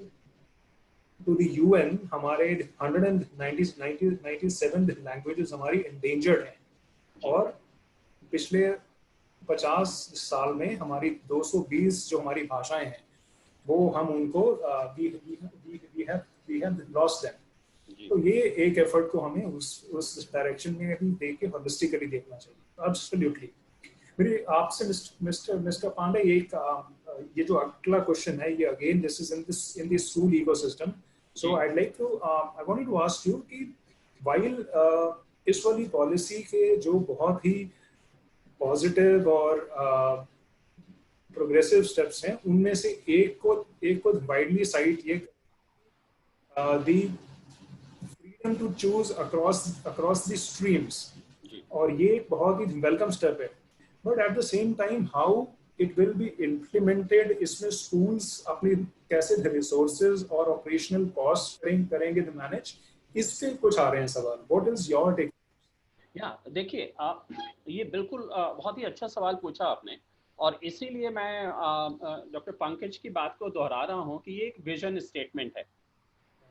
to the UN हमारे 197 लैंग्वेजेस हमारी endangered हैं, और पिछले 50 साल में हमारी 220 जो हमारी भाषाएं हैं वो हम उनको we have lost them. तो ये एक एफर्ट को हमें उस डायरेक्शन में भी देख के होलिस्टिकली देखना चाहिए। एब्सोल्युटली। मेरे आपसे मिस्टर पांडे ये जो अगला क्वेश्चन है, ये again this is in this school ecosystem, so I like to I wanted to ask you कि व्हाइल इस वाली पॉलिसी के जो बहुत ही पॉजिटिव और प्रोग्रेसिव स्टेप्स हैं, उनमें से एक को वाइडली साइट ये the freedom to choose across the streams, और ये एक बहुत ही वेलकम स्टेप है, but at the same time how it will be implemented, इसमें स्कूल्स अपनी कैसे रिसोर्सेज और ऑपरेशनल कॉस्ट करेंगे द मैनेज, इससे कुछ आ रहे हैं सवाल। What is your take? या देखिए, ये बिल्कुल बहुत ही अच्छा सवाल पूछा आपने, और इसीलिए मैं डॉक्टर पंकज की बात को दोहरा रहा हूँ कि ये एक विजन स्टेटमेंट है,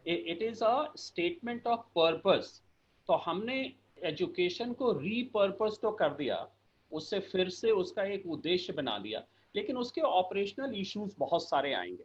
it is a statement of purpose. तो हमने एजुकेशन को रीपर्पस तो कर दिया, उससे फिर से उसका एक उद्देश्य बना दिया, लेकिन उसके ऑपरेशनल इश्यूज बहुत सारे आएंगे।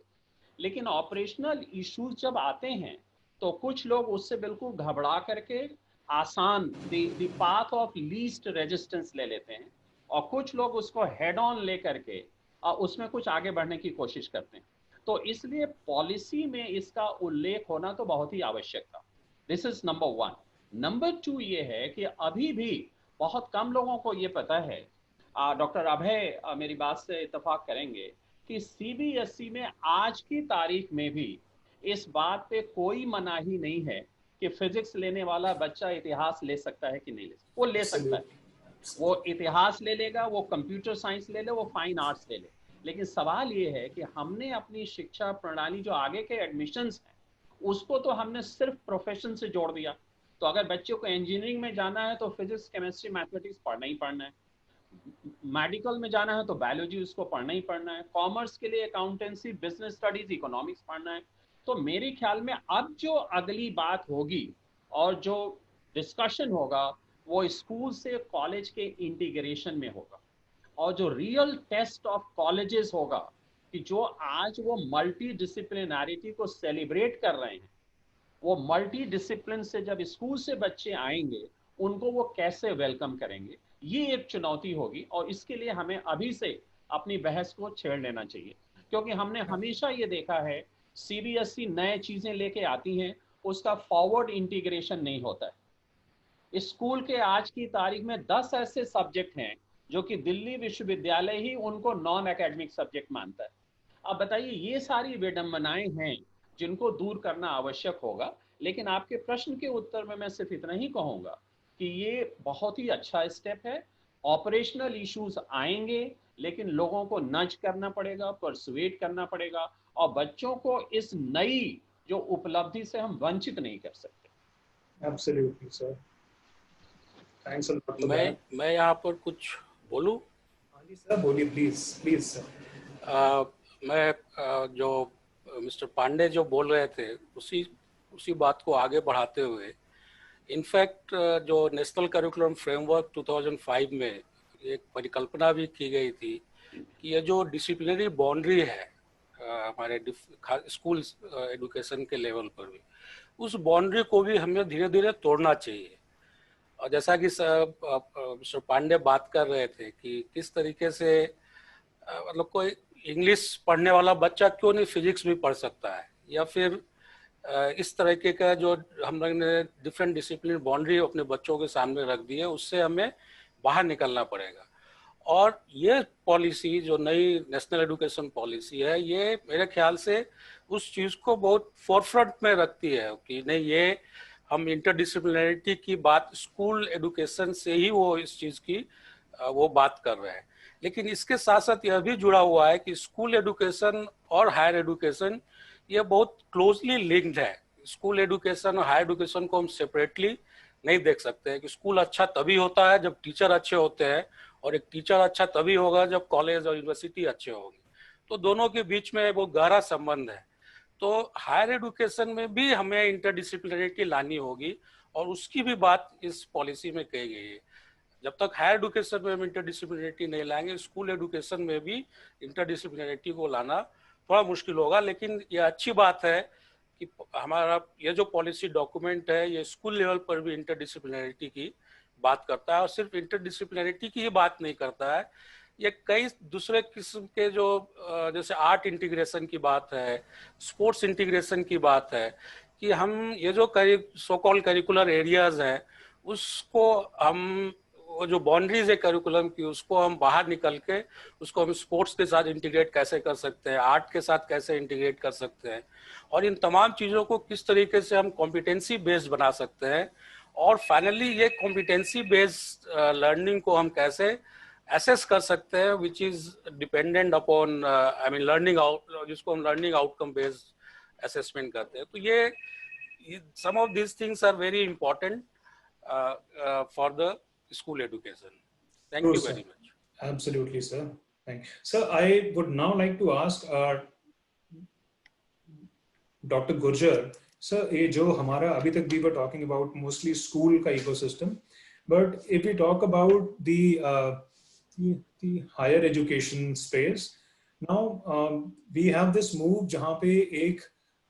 लेकिन ऑपरेशनल इश्यूज जब आते हैं तो कुछ लोग उससे बिल्कुल घबरा करके आसान the path of least resistance ले लेते हैं, और कुछ लोग उसको हेड ऑन ले करके उसमें कुछ आगे बढ़ने की कोशिश करते हैं। तो इसलिए पॉलिसी में इसका उल्लेख होना तो बहुत ही आवश्यक था। This is number 1। नंबर 2 ये है कि अभी भी बहुत कम लोगों को ये पता है, डॉक्टर अभय मेरी बात से इत्तेफाक करेंगे कि सीबीएसई में आज की तारीख में भी इस बात पे कोई मनाही नहीं है कि फिजिक्स लेने वाला बच्चा इतिहास ले सकता है कि नहीं ले सकता। वो ले सकता है, वो इतिहास ले लेगा, वो कंप्यूटर साइंस ले ले, वो फाइन आर्ट्स ले ले। लेकिन सवाल ये है कि हमने अपनी शिक्षा प्रणाली जो आगे के एडमिशन्स हैं उसको तो हमने सिर्फ प्रोफेशन से जोड़ दिया। तो अगर बच्चों को इंजीनियरिंग में जाना है तो फिजिक्स, केमिस्ट्री, मैथमेटिक्स पढ़ना ही पढ़ना है, मेडिकल में जाना है तो बायोलॉजी उसको पढ़ना ही पढ़ना है, कॉमर्स के लिए अकाउंटेंसी, बिजनेस स्टडीज, इकोनॉमिक्स पढ़ना है। तो मेरे ख्याल में अब जो अगली बात होगी और जो डिस्कशन होगा वो स्कूल से कॉलेज के इंटीग्रेशन में होगा, और जो रियल टेस्ट ऑफ कॉलेजेस होगा कि जो आज वो मल्टी डिसिप्लिनैरिटी को सेलिब्रेट कर रहे हैं, वो मल्टी डिसिप्लिन से जब स्कूल से बच्चे आएंगे उनको वो कैसे वेलकम करेंगे, ये एक चुनौती होगी। और इसके लिए हमें अभी से अपनी बहस को छेड़ लेना चाहिए, क्योंकि हमने हमेशा ये देखा है सीबीएसई नए चीजें लेके आती हैं, उसका फॉरवर्ड इंटीग्रेशन नहीं होता है। स्कूल के आज की तारीख में 10 ऐसे सब्जेक्ट हैं जो कि दिल्ली विश्वविद्यालय ही उनको नॉन एकेडमिक सब्जेक्ट मानता है। अब बताइए, ये सारी विडंबनाएं हैं जिनको दूर करना आवश्यक होगा। लेकिन आपके प्रश्न के उत्तर में मैं सिर्फ इतना ही कहूँगा कि ये बहुत ही अच्छा स्टेप है। ऑपरेशनल इश्यूज आएंगे, लेकिन लोगों को नज करना पड़ेगा, परसुएट करना पड़ेगा, और बच्चों को इस नई जो उपलब्धि से हम वंचित नहीं कर सकते। Absolutely sir, thanks a lot. मैं यहाँ पर कुछ बोलूं? हाँ जी सर, बोलिए प्लीज सर। मैं जो मिस्टर पांडे जो बोल रहे थे उसी बात को आगे बढ़ाते हुए, इनफैक्ट जो नेशनल करिकुलम फ्रेमवर्क 2005 में एक परिकल्पना भी की गई थी कि ये जो डिसिप्लिनरी बाउंड्री है हमारे स्कूल एजुकेशन के लेवल पर भी, उस बाउंड्री को भी हमें धीरे धीरे तोड़ना चाहिए। और जैसा कि मिस्टर पांडे बात कर रहे थे कि किस तरीके से मतलब कोई इंग्लिश पढ़ने वाला बच्चा क्यों नहीं फिजिक्स भी पढ़ सकता है, या फिर इस तरीके का जो हम लोग ने डिफरेंट डिसिप्लिन बाउंड्री अपने बच्चों के सामने रख दी है, उससे हमें बाहर निकलना पड़ेगा। और ये पॉलिसी जो नई नेशनल एजुकेशन पॉलिसी है, ये मेरे ख्याल से उस चीज़ को बहुत फोरफ्रंट में रखती है कि नहीं, ये हम इंटरडिसिप्लिनरिटी की बात स्कूल एजुकेशन से ही वो इस चीज़ की वो बात कर रहे हैं। लेकिन इसके साथ साथ यह भी जुड़ा हुआ है कि स्कूल एजुकेशन और हायर एजुकेशन ये बहुत क्लोजली लिंक्ड है। स्कूल एजुकेशन और हायर एजुकेशन को हम सेपरेटली नहीं देख सकते हैं कि स्कूल अच्छा तभी होता है जब टीचर अच्छे होते हैं, और एक टीचर अच्छा तभी होगा जब कॉलेज और यूनिवर्सिटी अच्छे होंगे। तो दोनों के बीच में वो गहरा संबंध है। तो हायर एजुकेशन में भी हमें इंटरडिसिप्लिनरिटी लानी होगी, और उसकी भी बात इस पॉलिसी में कही गई है। जब तक हायर एजुकेशन में हम इंटरडिसिप्लिनरिटी नहीं लाएंगे, स्कूल एजुकेशन में भी इंटरडिसिप्लिनरिटी को लाना थोड़ा मुश्किल होगा। लेकिन ये अच्छी बात है कि हमारा ये जो पॉलिसी डॉक्यूमेंट है ये स्कूल लेवल पर भी इंटरडिसिप्लिनरिटी की बात करता है, और सिर्फ इंटरडिसिप्लिनरिटी की ही बात नहीं करता है, ये कई दूसरे किस्म के जो जैसे आर्ट इंटीग्रेशन की बात है, स्पोर्ट्स इंटीग्रेशन की बात है, कि हम ये जो सो कॉल्ड करिकुलर एरियाज हैं उसको हम, वो जो बाउंड्रीज है करिकुलम की, उसको हम बाहर निकल के उसको हम स्पोर्ट्स के साथ इंटीग्रेट कैसे कर सकते हैं, आर्ट के साथ कैसे इंटीग्रेट कर सकते हैं, और इन तमाम चीज़ों को किस तरीके से हम कॉम्पिटेंसी बेस्ड बना सकते हैं, और फाइनली ये कॉम्पिटेंसी बेस्ड लर्निंग को हम कैसे एसेस कर सकते हैं, which is dependent upon I mean learning out, जिसको हम लर्निंग आउटकम बेस्ड असेसमेंट करते हैं। तो ये some of this things are very important for the school education. Thank you very much. Absolutely, sir. Thank you. Sir, I would now like to ask Dr. Gurjar, sir, ये जो हमारा अभी तक we were talking about mostly school का ecosystem, but if we talk about the higher education space, now we have this move जहाँ पे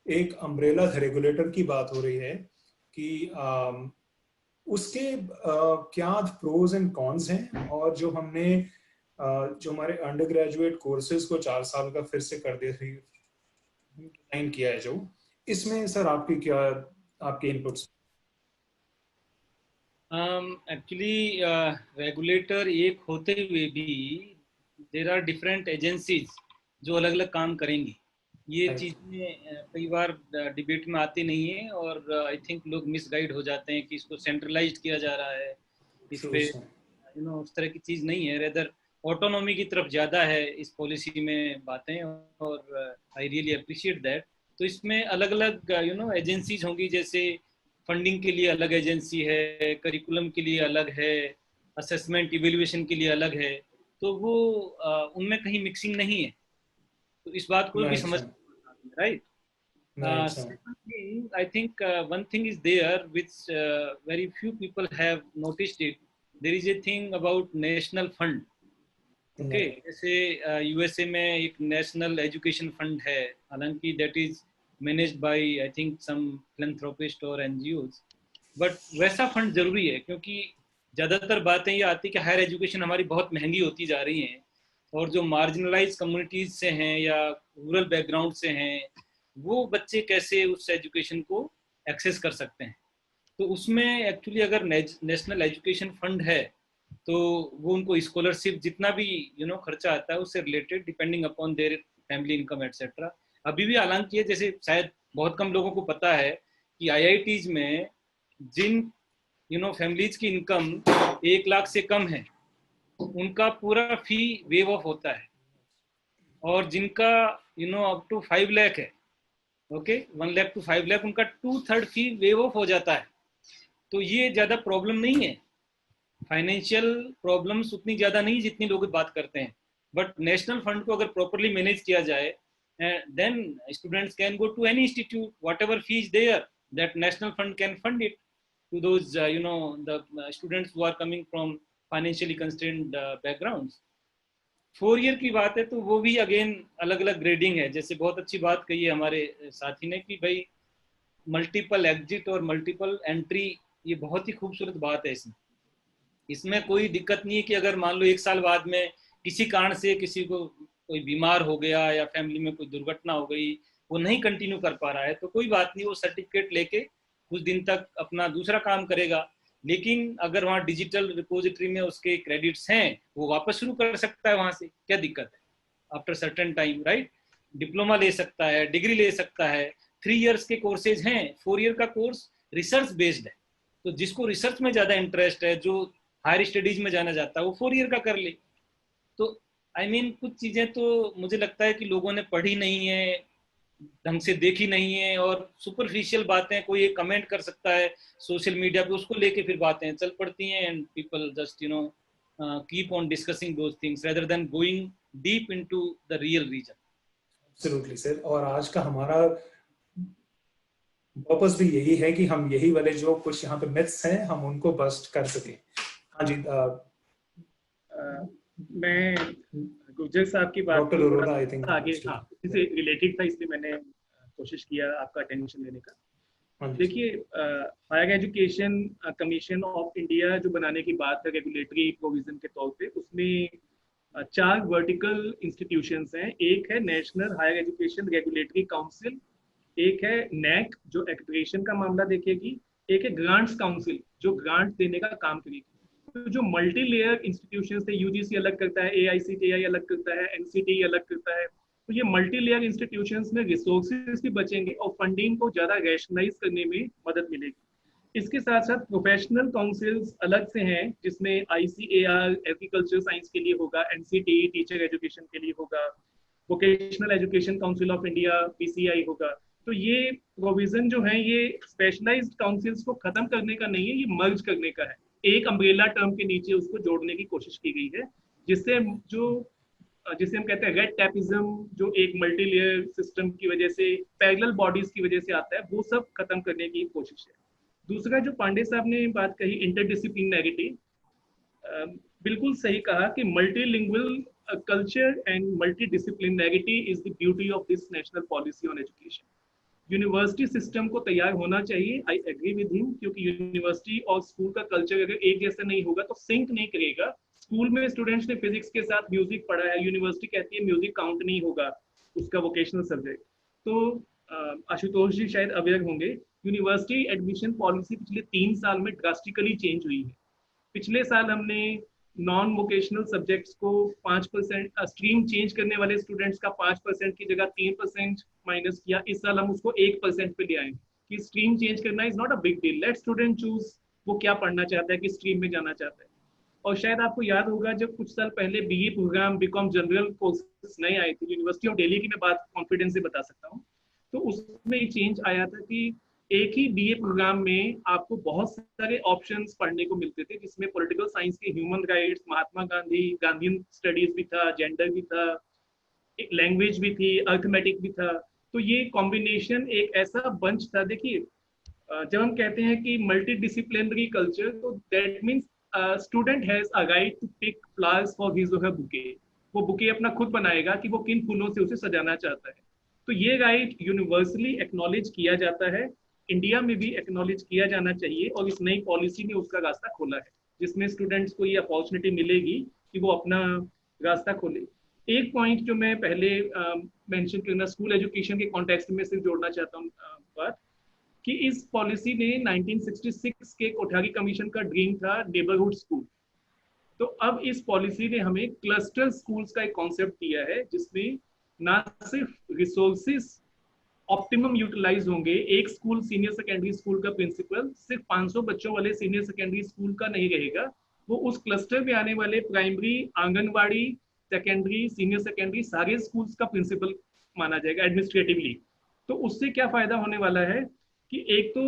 एक umbrella regulator की बात हो रही है कि उसके क्या प्रोज एंड कॉन्स हैं, और जो हमने जो हमारे अंडर ग्रेजुएट कोर्सेज को 4 साल का फिर से कर डिजाइन किया है, जो इसमें सर आपके इनपुट्स? एक्चुअली रेगुलेटर एक होते हुए भी देयर आर डिफरेंट एजेंसीज जो अलग अलग काम करेंगी। ये चीज़ें कई बार डिबेट में आती नहीं है, और आई थिंक लोग मिसगाइड हो जाते हैं कि इसको सेंट्रलाइज्ड किया जा रहा है, इस पे उस तरह की चीज़ नहीं है। रेदर ऑटोनॉमी की तरफ ज़्यादा है इस पॉलिसी में बातें, और आई रियली अप्रिशिएट दैट। तो इसमें अलग अलग एजेंसीज होंगी, जैसे फंडिंग के लिए अलग एजेंसी है, करिकुलम के लिए अलग है, असेसमेंट इवेल्युएशन के लिए अलग है। तो वो उनमें कहीं मिक्सिंग नहीं है, तो इस बात को भी समझ, right? Second thing, I think one thing is there which very few people have noticed it. There is a thing about national fund. Okay, जैसे USA में एक national education fund है, हालांकि that is managed by I think some philanthropist or NGOs. But वैसा fund जरूरी है, क्योंकि ज़्यादातर बातें ये आती कि हायर एजुकेशन हमारी बहुत महंगी होती जा रही हैं, और जो मार्जिनलाइज कम्युनिटीज से हैं या रूरल बैकग्राउंड से हैं, वो बच्चे कैसे उस एजुकेशन को एक्सेस कर सकते हैं। तो उसमें एक्चुअली अगर नेशनल एजुकेशन फंड है तो वो उनको स्कॉलरशिप जितना भी खर्चा आता है उससे related, depending upon their family income etcetera. अभी भी हालांकि जैसे शायद बहुत कम लोगों को पता है कि IITs में जिन फैमिलीज की इनकम 1 लाख से कम है उनका पूरा फी वेव ऑफ होता है, और जिनका अप टू 5 लाख है, ओके 1 लाख टू 5 लाख, उनका 2/3 फी वेव ऑफ हो जाता है। तो ये ज़्यादा प्रॉब्लम नहीं है, फाइनेंशियल प्रॉब्लम्स उतनी ज़्यादा नहीं जितनी लोग बात करते हैं। बट नेशनल फंड को अगर प्रॉपरली मैनेज किया जाए, then students can go to any institute, whatever fee is there, that national fund can fund it to those the students who are coming from financially constrained backgrounds. 4 year की बात है तो वो भी again अलग अलग grading है। जैसे बहुत अच्छी बात कही है हमारे साथी ने कि भाई मल्टीपल एग्जिट और मल्टीपल एंट्री, ये बहुत ही खूबसूरत बात है। इसमें कोई दिक्कत नहीं है कि अगर मान लो 1 साल बाद में किसी कारण से किसी को कोई बीमार हो गया या फैमिली में कोई दुर्घटना हो गई, वो नहीं कंटिन्यू कर पा रहा है, तो कोई बात नहीं, वो सर्टिफिकेट लेके कुछ दिन तक अपना दूसरा काम करेगा। लेकिन अगर वहाँ डिजिटल रिपोजिटरी में उसके क्रेडिट्स हैं, वो वापस शुरू कर सकता है वहाँ से, क्या दिक्कत है after certain time, right? Diploma ले सकता है, डिग्री ले सकता है। 3 इयर्स के कोर्सेज हैं, 4 ईयर का कोर्स रिसर्च बेस्ड है, तो जिसको रिसर्च में ज़्यादा इंटरेस्ट है, जो हायर स्टडीज में जाना चाहता है, वो 4 ईयर का कर ले। तो I mean, कुछ चीजें तो मुझे लगता है कि लोगों ने पढ़ी नहीं है, ढंग से देखी नहीं है, और सुपरफिशियल बातें कोई एक कमेंट कर सकता है सोशल मीडिया पे, उसको लेके फिर बातें चल पड़ती हैं, and people just keep on discussing those things rather than going deep into the real reason. Absolutely sir, और आज का हमारा पर्पस भी यही है कि हम यही वाले जो कुछ यहाँ पे मिथ्स हैं हम उनको बस्ट कर सकें। हाँ जी, मैं गुर्जर साहब की बात डॉक्टर अरोड़ा आई थिंक आगे इससे रिलेटेड था, इसलिए मैंने कोशिश किया आपका अटेंशन लेने का। देखिए, higher education commission of India जो बनाने की बात है रेगुलेटरी प्रोविजन के तौर पे, उसमें 4 वर्टिकल इंस्टीट्यूशंस हैं। एक है national higher education regulatory council, एक है नैक जो एक्रेडिटेशन का मामला देखेगी, एक है ग्रांट्स काउंसिल जो ग्रांट देने का काम करेगी। तो जो मल्टी लेयर इंस्टीट्यूशंस थे, यूजीसी अलग करता है, AICTI अलग करता है, NCTE अलग करता है, तो ये मल्टी लेयर इंस्टीट्यूशंस में रिसोर्सेज भी बचेंगे और फंडिंग को ज्यादा रैशनलाइज करने में मदद मिलेगी। इसके साथ साथ प्रोफेशनल काउंसिल्स अलग से हैं, जिसमें ICAR एग्रीकल्चर साइंस के लिए होगा, NCTE टीचर एजुकेशन के लिए होगा, vocational education council of India PCI होगा। तो ये प्रोविजन जो है ये स्पेशलाइज्ड काउंसिल्स को खत्म करने का नहीं है, ये मर्ज करने का है, एक अम्ब्रेला टर्म के नीचे उसको जोड़ने की कोशिश की गई है, जिसे हम कहते हैं रेड टैपिज्म, जो एक मल्टी लेयर सिस्टम की वजह से, पैरेलल बॉडीज की वजह से आता है, वो सब खत्म करने की कोशिश है। दूसरा जो पांडे साहब ने बात कही इंटरडिसिप्लिनैरिटी, बिल्कुल सही कहा कि multilingual culture and multidisciplinarity is the beauty of this national policy on education. University system को तैयार होना चाहिए, आई एग्री विद हिम, क्योंकि यूनिवर्सिटी और स्कूल का कल्चर अगर एक जैसा नहीं होगा तो सिंक नहीं करेगा। स्कूल में स्टूडेंट्स ने फिजिक्स के साथ म्यूजिक पढ़ा है, यूनिवर्सिटी कहती है म्यूजिक काउंट नहीं होगा उसका वोकेशनल सब्जेक्ट। तो आशुतोष जी शायद अवेयर होंगे, यूनिवर्सिटी एडमिशन पॉलिसी पिछले 3 साल में ड्रास्टिकली चेंज हुई है। पिछले साल हमने नॉन वोकेशनल सब्जेक्ट्स को 5%, स्ट्रीम चेंज करने वाले स्टूडेंट्स का 5% की जगह 3% माइनस किया। इस साल हम उसको 1% पे ले आए कि स्ट्रीम चेंज करना is not a big deal, let student choose वो क्या पढ़ना चाहता है, किस स्ट्रीम में जाना चाहता है। और शायद आपको याद होगा जब कुछ साल पहले BE programme, BCom general courses नए आए थे, यूनिवर्सिटी ऑफ दिल्ली की मैं बात कॉन्फिडेंस से बता सकता हूँ, तो उसमें ये चेंज आया था कि एक ही BA प्रोग्राम में आपको बहुत सारे ऑप्शंस पढ़ने को मिलते थे, जिसमें पॉलिटिकल साइंस के human rights, Mahatma Gandhi, Gandhian studies भी था, जेंडर भी था, एक लैंग्वेज भी थी, अर्थमेटिक भी था। तो ये कॉम्बिनेशन एक ऐसा बंच था। देखिए, जब हम कहते हैं कि मल्टी डिसिप्लिनरी कल्चर, तो that means student has a right to pick flowers for his or her bouquet. वो बुके अपना खुद बनाएगा कि वो किन फूलों से उसे सजाना चाहता है। तो ये राइट यूनिवर्सली एक्नॉलेज किया जाता है, इंडिया में भी एक्नॉलेज किया जाना चाहिए, और इस नई पॉलिसी ने उसका रास्ता खोला है, जिसमें स्टूडेंट्स को ये अपॉर्चुनिटी मिलेगी कि वो अपना रास्ता खोले। एक पॉइंट जो मैं पहले मेंशन करना, स्कूल एजुकेशन के कॉन्टेक्स्ट में सिर्फ जोड़ना चाहता हूँ बात, कि इस पॉलिसी ने 1966 के कोठारी कमीशन का ड्रीम था नेबरहुड स्कूल। तो अब इस पॉलिसी ने हमें क्लस्टर स्कूल्स का एक कॉन्सेप्ट दिया है, जिसमें ना सिर्फ रिसोर्सेस ऑप्टिमम यूटिलाइज होंगे, एक स्कूल सीनियर सेकेंडरी स्कूल का प्रिंसिपल सिर्फ 500 बच्चों वाले सीनियर सेकेंडरी स्कूल का नहीं रहेगा, वो उस क्लस्टर में आने वाले primary, anganwadi, secondary, senior secondary सारे स्कूल्स का प्रिंसिपल माना जाएगा एडमिनिस्ट्रेटिवली। तो उससे क्या फायदा होने वाला है कि एक तो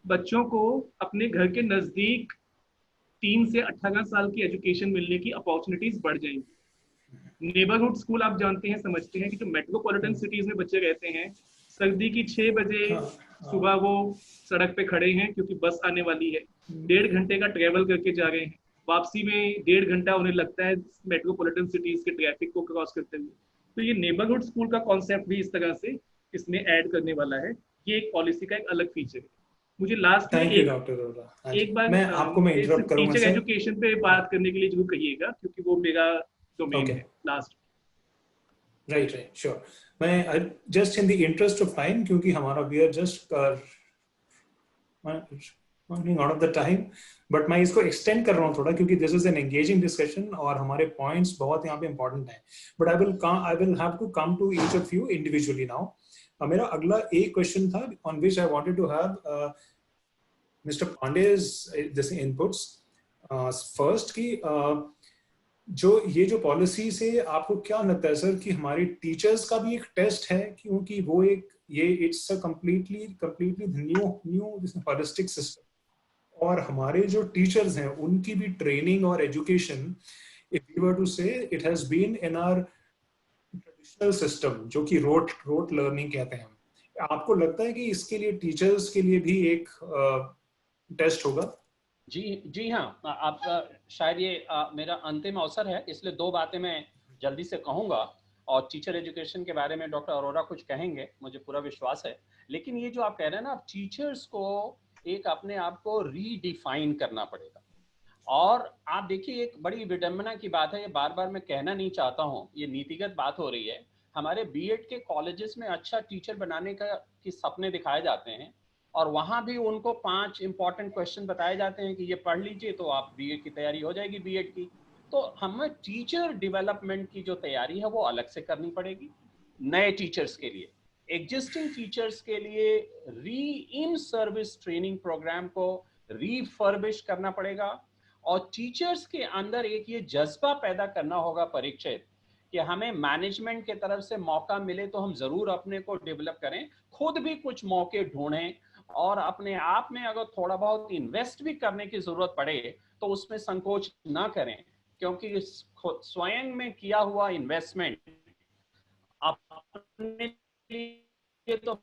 बच्चों को अपने घर के नजदीक 3 से 18 साल की एजुकेशन मिलने की अपॉर्चुनिटीज बढ़ जाएंगी। नेबरहुड स्कूल आप जानते हैं, समझते हैं कि जो मेट्रोपॉलिटन सिटीज में बच्चे रहते हैं, सर्दी की 6 बजे सुबह वो सड़क पे खड़े हैं क्योंकि बस आने वाली है, 1.5 घंटे का ट्रेवल करके जा रहे हैं, वापसी में 1.5 घंटा उन्हें लगता है मेट्रोपॉलिटन सिटीज के ट्रैफिक को क्रॉस करते हुए। तो ये नेबरहुड स्कूल का कॉन्सेप्ट भी इस तरह से इसमें ऐड करने वाला है। ये एक पॉलिसी का एक अलग फीचर है। मुझे लास्ट में एक बार मैं आपको मैं इंटरप्ट करूंगा टीचर एजुकेशन पे बात करने के लिए जरूर कहिएगा, क्योंकि वो मेरा डोमेन है लास्ट। Right, sure. मैं just in the interest of time, क्योंकि हमारा we are just running out of the time, but मैं इसको एक्सटेंड कर रहा हूँ थोड़ा, क्योंकि this is an engaging discussion और हमारे पॉइंट्स बहुत यहाँ पे इंपॉर्टेंट हैं। But I will have to come to each of you individually now. मेरा अगला एक क्वेश्चन था on which I wanted to have mister पांडे's this inputs. First की जो ये जो पॉलिसी से आपको क्या लगता है सर कि हमारी टीचर्स का भी एक टेस्ट है, क्योंकि वो एक ये it's a completely new holistic system, और हमारे जो टीचर्स हैं उनकी भी ट्रेनिंग और education, if we were to say, it has been in our traditional system जो कि रोट लर्निंग कहते हैं। आपको लगता है कि इसके लिए टीचर्स के लिए भी एक टेस्ट होगा? जी हाँ, आप शायद ये मेरा अंतिम अवसर है, इसलिए दो बातें मैं जल्दी से कहूँगा, और टीचर एजुकेशन के बारे में डॉक्टर अरोड़ा कुछ कहेंगे, मुझे पूरा विश्वास है। लेकिन ये जो आप कह रहे हैं ना, आप टीचर्स को एक अपने आप को रीडिफाइन करना पड़ेगा। और आप देखिए, एक बड़ी विडंबना की बात है, ये बार बार मैं कहना नहीं चाहता हूँ, ये नीतिगत बात हो रही है। हमारे बीएड के कॉलेजेस में अच्छा टीचर बनाने के सपने दिखाए जाते हैं, और वहां भी उनको 5 इंपॉर्टेंट क्वेश्चन बताए जाते हैं कि ये पढ़ लीजिए तो आप बीएड की तैयारी हो जाएगी बीएड की। तो हमें टीचर डेवलपमेंट की जो तैयारी है वो अलग से करनी पड़ेगी नए टीचर्स के लिए। एग्जिस्टिंग टीचर्स के लिए री इन सर्विस ट्रेनिंग प्रोग्राम को रीफर्बिश करना पड़ेगा, और टीचर्स के अंदर एक ये जज्बा पैदा करना होगा परीक्षित कि हमें मैनेजमेंट के तरफ से मौका मिले तो हम जरूर अपने को डेवलप करें, खुद भी कुछ मौके ढूंढें, और अपने आप में अगर थोड़ा बहुत इन्वेस्ट भी करने की जरूरत पड़े तो उसमें संकोच ना करें, क्योंकि स्वयं में किया हुआ इन्वेस्टमेंट अपने लिए तो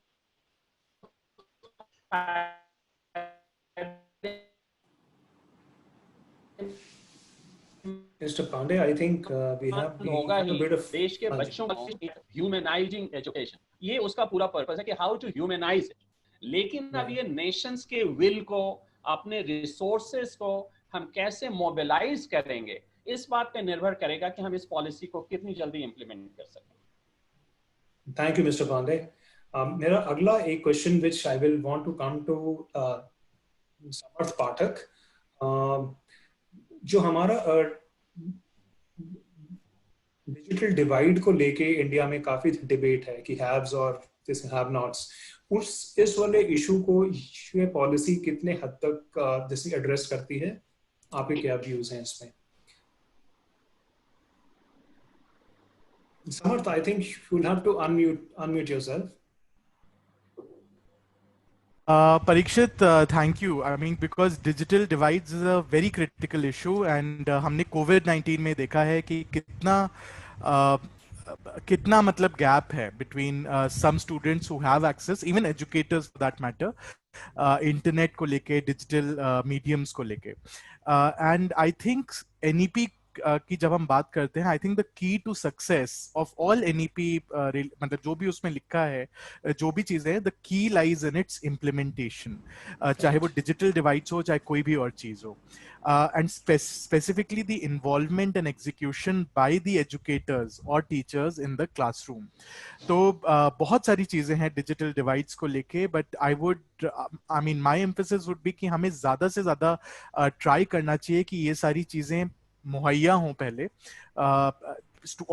Mr. Pandey, I think we have a bit of देश के बच्चों को ह्यूमनाइजिंग एजुकेशन, ये उसका पूरा पर्पस है कि हाउ टू ह्यूमनाइज इट। लेकिन अब ये नेशंस के विल को, अपने रिसोर्सेस को हम कैसे मोबिलाइज करेंगे, इस बात पे निर्भर करेगा कि हम इस पॉलिसी को कितनी जल्दी इंप्लीमेंट कर सकें। Thank you mister Pandey. मेरा अगला एक question which I will want to come to Samarth Pathak, जो हमारा डिजिटल डिवाइड को लेके इंडिया में काफी डिबेट है कि हैव्स और हैव नॉट्स, इस वाले इशू को ये पॉलिसी कितने हद तक जैसे एड्रेस करती है? आपके क्या व्यूज हैं इसमें? Samarth, I think you'll have to unmute yourself. Parikshit, thank you. I mean, because digital divides is a very critical issue, and हमने COVID-19 में देखा है कि कितना मतलब gap है between some students who have access, even educators for that matter, internet को लेके, digital mediums को लेके, and I think NEP की जब हम बात करते हैं, I think the key to success of all NEP, मतलब जो भी उसमें लिखा है, जो भी चीजें, the key lies in its implementation, चाहे वो डिजिटल डिवाइड्स हो, चाहे कोई भी और चीज हो, and specifically the involvement and execution by the educators और टीचर्स इन द क्लासरूम। तो बहुत सारी चीजें हैं डिजिटल डिवाइड्स को लेके, but I mean my emphasis would be कि हमें ज्यादा से ज्यादा ट्राई करना चाहिए कि ये सारी चीजें मुहैया हों पहले।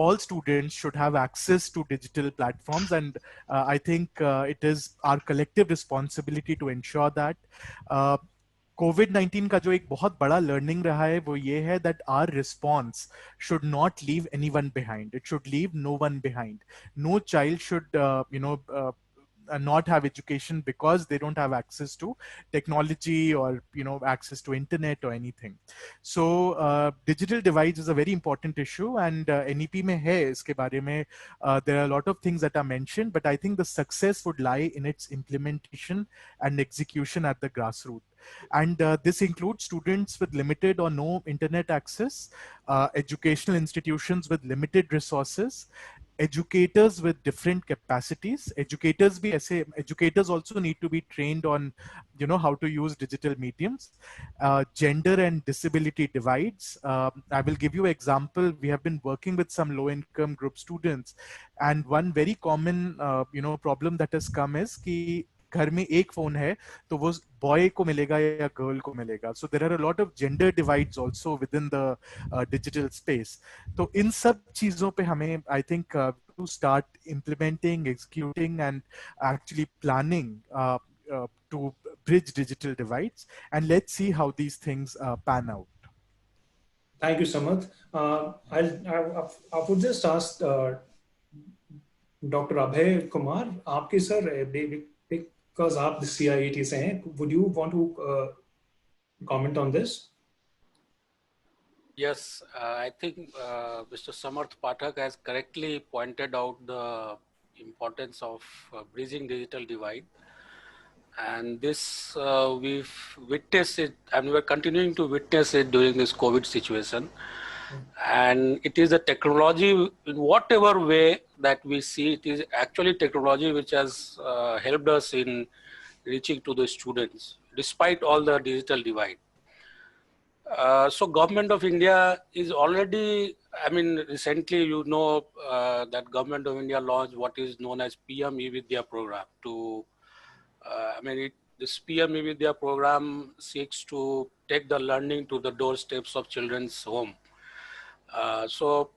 All students should have access to digital platforms, and I think it is our collective responsibility to ensure that. COVID-19 का जो एक बहुत बड़ा learning रहा है वो ये है that our response should not leave anyone behind. It should leave no one behind. No child should not have education because they don't have access to technology or access to internet or anything. So digital divides is a very important issue, and NEP में है इसके बारे में, there are a lot of things that are mentioned, but I think the success would lie in its implementation and execution at the grassroots. And this includes students with limited or no internet access, educational institutions with limited resources, educators with different capacities. Educators also need to be trained on how to use digital mediums. Gender and disability divides. I will give you an example. We have been working with some low-income group students, and one very common problem that has come is कि घर में एक phone है तो वो boy को मिलेगा या गर्ल को मिलेगा. So there are a lot of gender divides also within the digital space. तो इन सब चीजों पे हमें I think to start implementing, executing, and actually planning to bridge digital divides, and let's see how these things pan out. Thank you, Samath. I would just ask Dr. Abhay Kumar, आपके sir, because आप the CIET से हैं, would you want to comment on this? Yes, I think Mr. Samarth Pathak has correctly pointed out the importance of bridging digital divide. And this we've witnessed it, and we're continuing to witness it during this COVID situation. And it is a technology, in whatever way that we see, it is actually technology which has helped us in reaching to the students, despite all the digital divide. So Government of India is already, I mean, recently, you know, that Government of India launched what is known as PM E-Vidya program to, this PM E-Vidya program seeks to take the learning to the doorsteps of children's home. So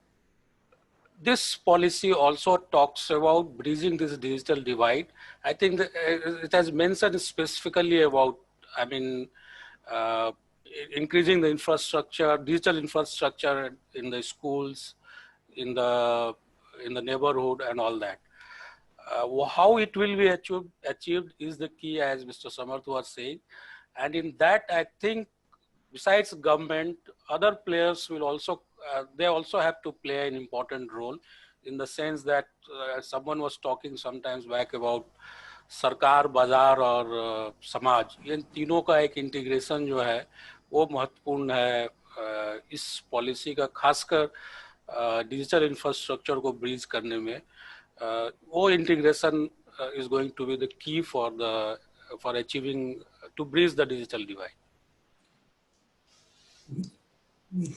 this policy also talks about bridging this digital divide. I think that it has mentioned specifically about, increasing the infrastructure, digital infrastructure in the schools, in the neighborhood and all that. How it will be achieved is the key, as Mr. Samarth was saying. And in that, I think, besides government, other players will also, they also have to play an important role, in the sense that someone was talking sometimes back about सरकार, बाजार और समाज, इन तीनों का एक integration जो है वो महत्वपूर्ण है इस पॉलिसी का, खासकर डिजिटल इंफ्रास्ट्रक्चर को ब्रिज करने में. वो integration is going to be the key for achieving, to bridge the digital divide.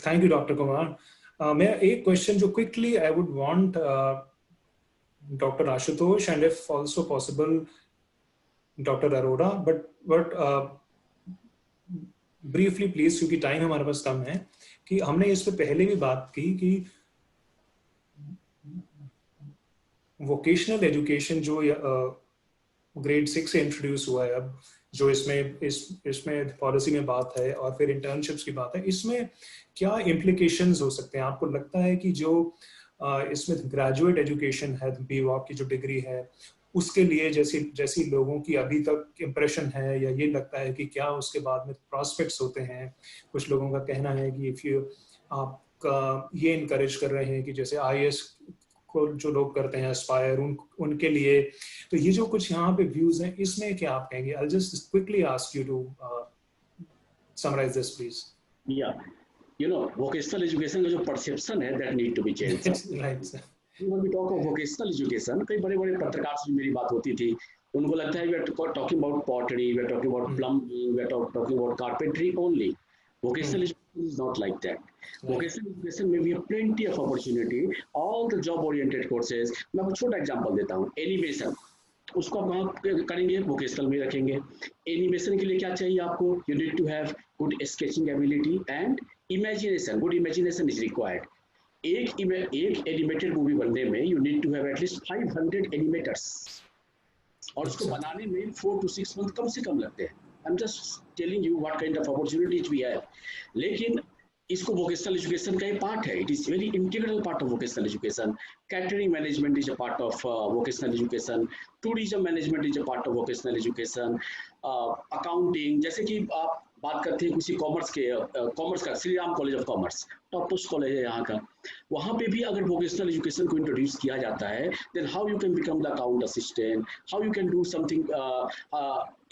Thank you, Dr. Kumar. मैं एक question जो quickly I would want Dr. Ashutosh, and if also possible Dr. Arora, but briefly please, क्योंकि time हमारे पास कम है, कि हमने इस पे पहले भी बात की कि वोकेशनल एजुकेशन जो ग्रेड 6 से इंट्रोड्यूस हुआ है, अब जो इसमें पॉलिसी में बात है और फिर इंटर्नशिप्स की बात है, इसमें क्या इम्प्लीकेशंस हो सकते हैं? आपको लगता है कि जो इसमें ग्रेजुएट एजुकेशन है, BWOC की जो डिग्री है, उसके लिए जैसी लोगों की अभी तक इम्प्रेशन है, या ये लगता है कि क्या उसके बाद में प्रॉस्पेक्ट्स होते हैं? कुछ लोगों का कहना है कि आप ये इनकरेज कर रहे हैं कि जैसे IAS को जो लोग करते हैं एस्पायर, उनके लिए, तो ये जो कुछ यहाँ पे व्यूज हैं, इसमें क्या आप कहेंगे? I'll just quickly ask you to summarize this, please. Yeah, you know, vocational education का जो perception है, that need to be changed. Right, sir. When we talk of vocational education, कई बड़े-बड़े पत्रकार से मेरी बात होती थी, उनको लगता है we are talking about pottery, we are talking about plumbing, we are talking about carpentry only. Vocational education is not like that. Vocational education में we have plenty of opportunity, all the job oriented courses. मैं आपको छोटा example देता हूँ, animation, उसको आप वहाँ करेंगे, वोकेशनल में रखेंगे. एनिमेशन के लिए क्या चाहिए आपको? You need to have good sketching ability and imagination. Good imagination is required. एक एनिमेटेड मूवी बनने में you need to have at least 500 animators, और उसको बनाने में 4 to 6 months कम से कम लगते हैं. I'm just telling you what kind of opportunities we have. लेकिन इसको vocational education का एक part है. It is very integral part of vocational education. Catering management is a part of vocational education. Tourism management is a part of vocational education. Accounting, जैसे कि आप बात करते हैं किसी कॉमर्स का, Shri Ram college of commerce top most college है यहाँ का, वहाँ पे भी अगर वोकेशनल एजुकेशन को इंट्रोड्यूस किया जाता है, then how you can become the account assistant, how you can do something,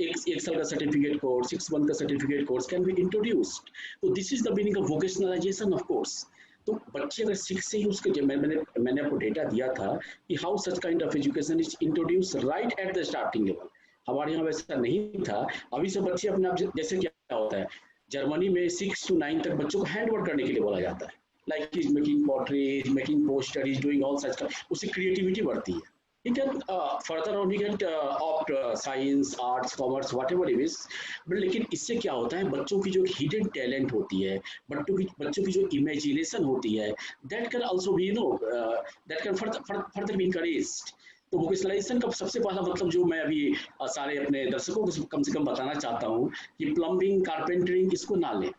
एक साल का सर्टिफिकेट कोर्स, 6 month का certificate course can be introduced. तो this is the meaning of vocationalisation of course. तो बच्चे अगर 6 से ही उसके, मैंने आपको डेटा दिया था कि how such kind of education is introduce right at the starting level. हमारे यहाँ वैसा नहीं था. अभी से बच्चे अपने आप, जैसे क्या होता है जर्मनी में 6 to 9 तक बच्चों को हैंड वर्क करने के लिए बोला जाता है, like is making pottery, making poster, is doing all such, उससे क्रिएटिविटी बढ़ती है. He can further on he can opt science, arts, commerce, whatever it is. But लेकिन इससे क्या होता है, बच्चों की जो हिडन टैलेंट होती है, बच्चों की जो इमेजिनेशन होती है, that can also be, you know, that can further be encouraged. तो वोकेशनलाइजेशन का सबसे पहला मतलब जो मैं अभी सारे अपने दर्शकों को कम से कम बताना चाहता हूँ कि प्लम्बिंग, कारपेंटरिंग, इसको ना लें.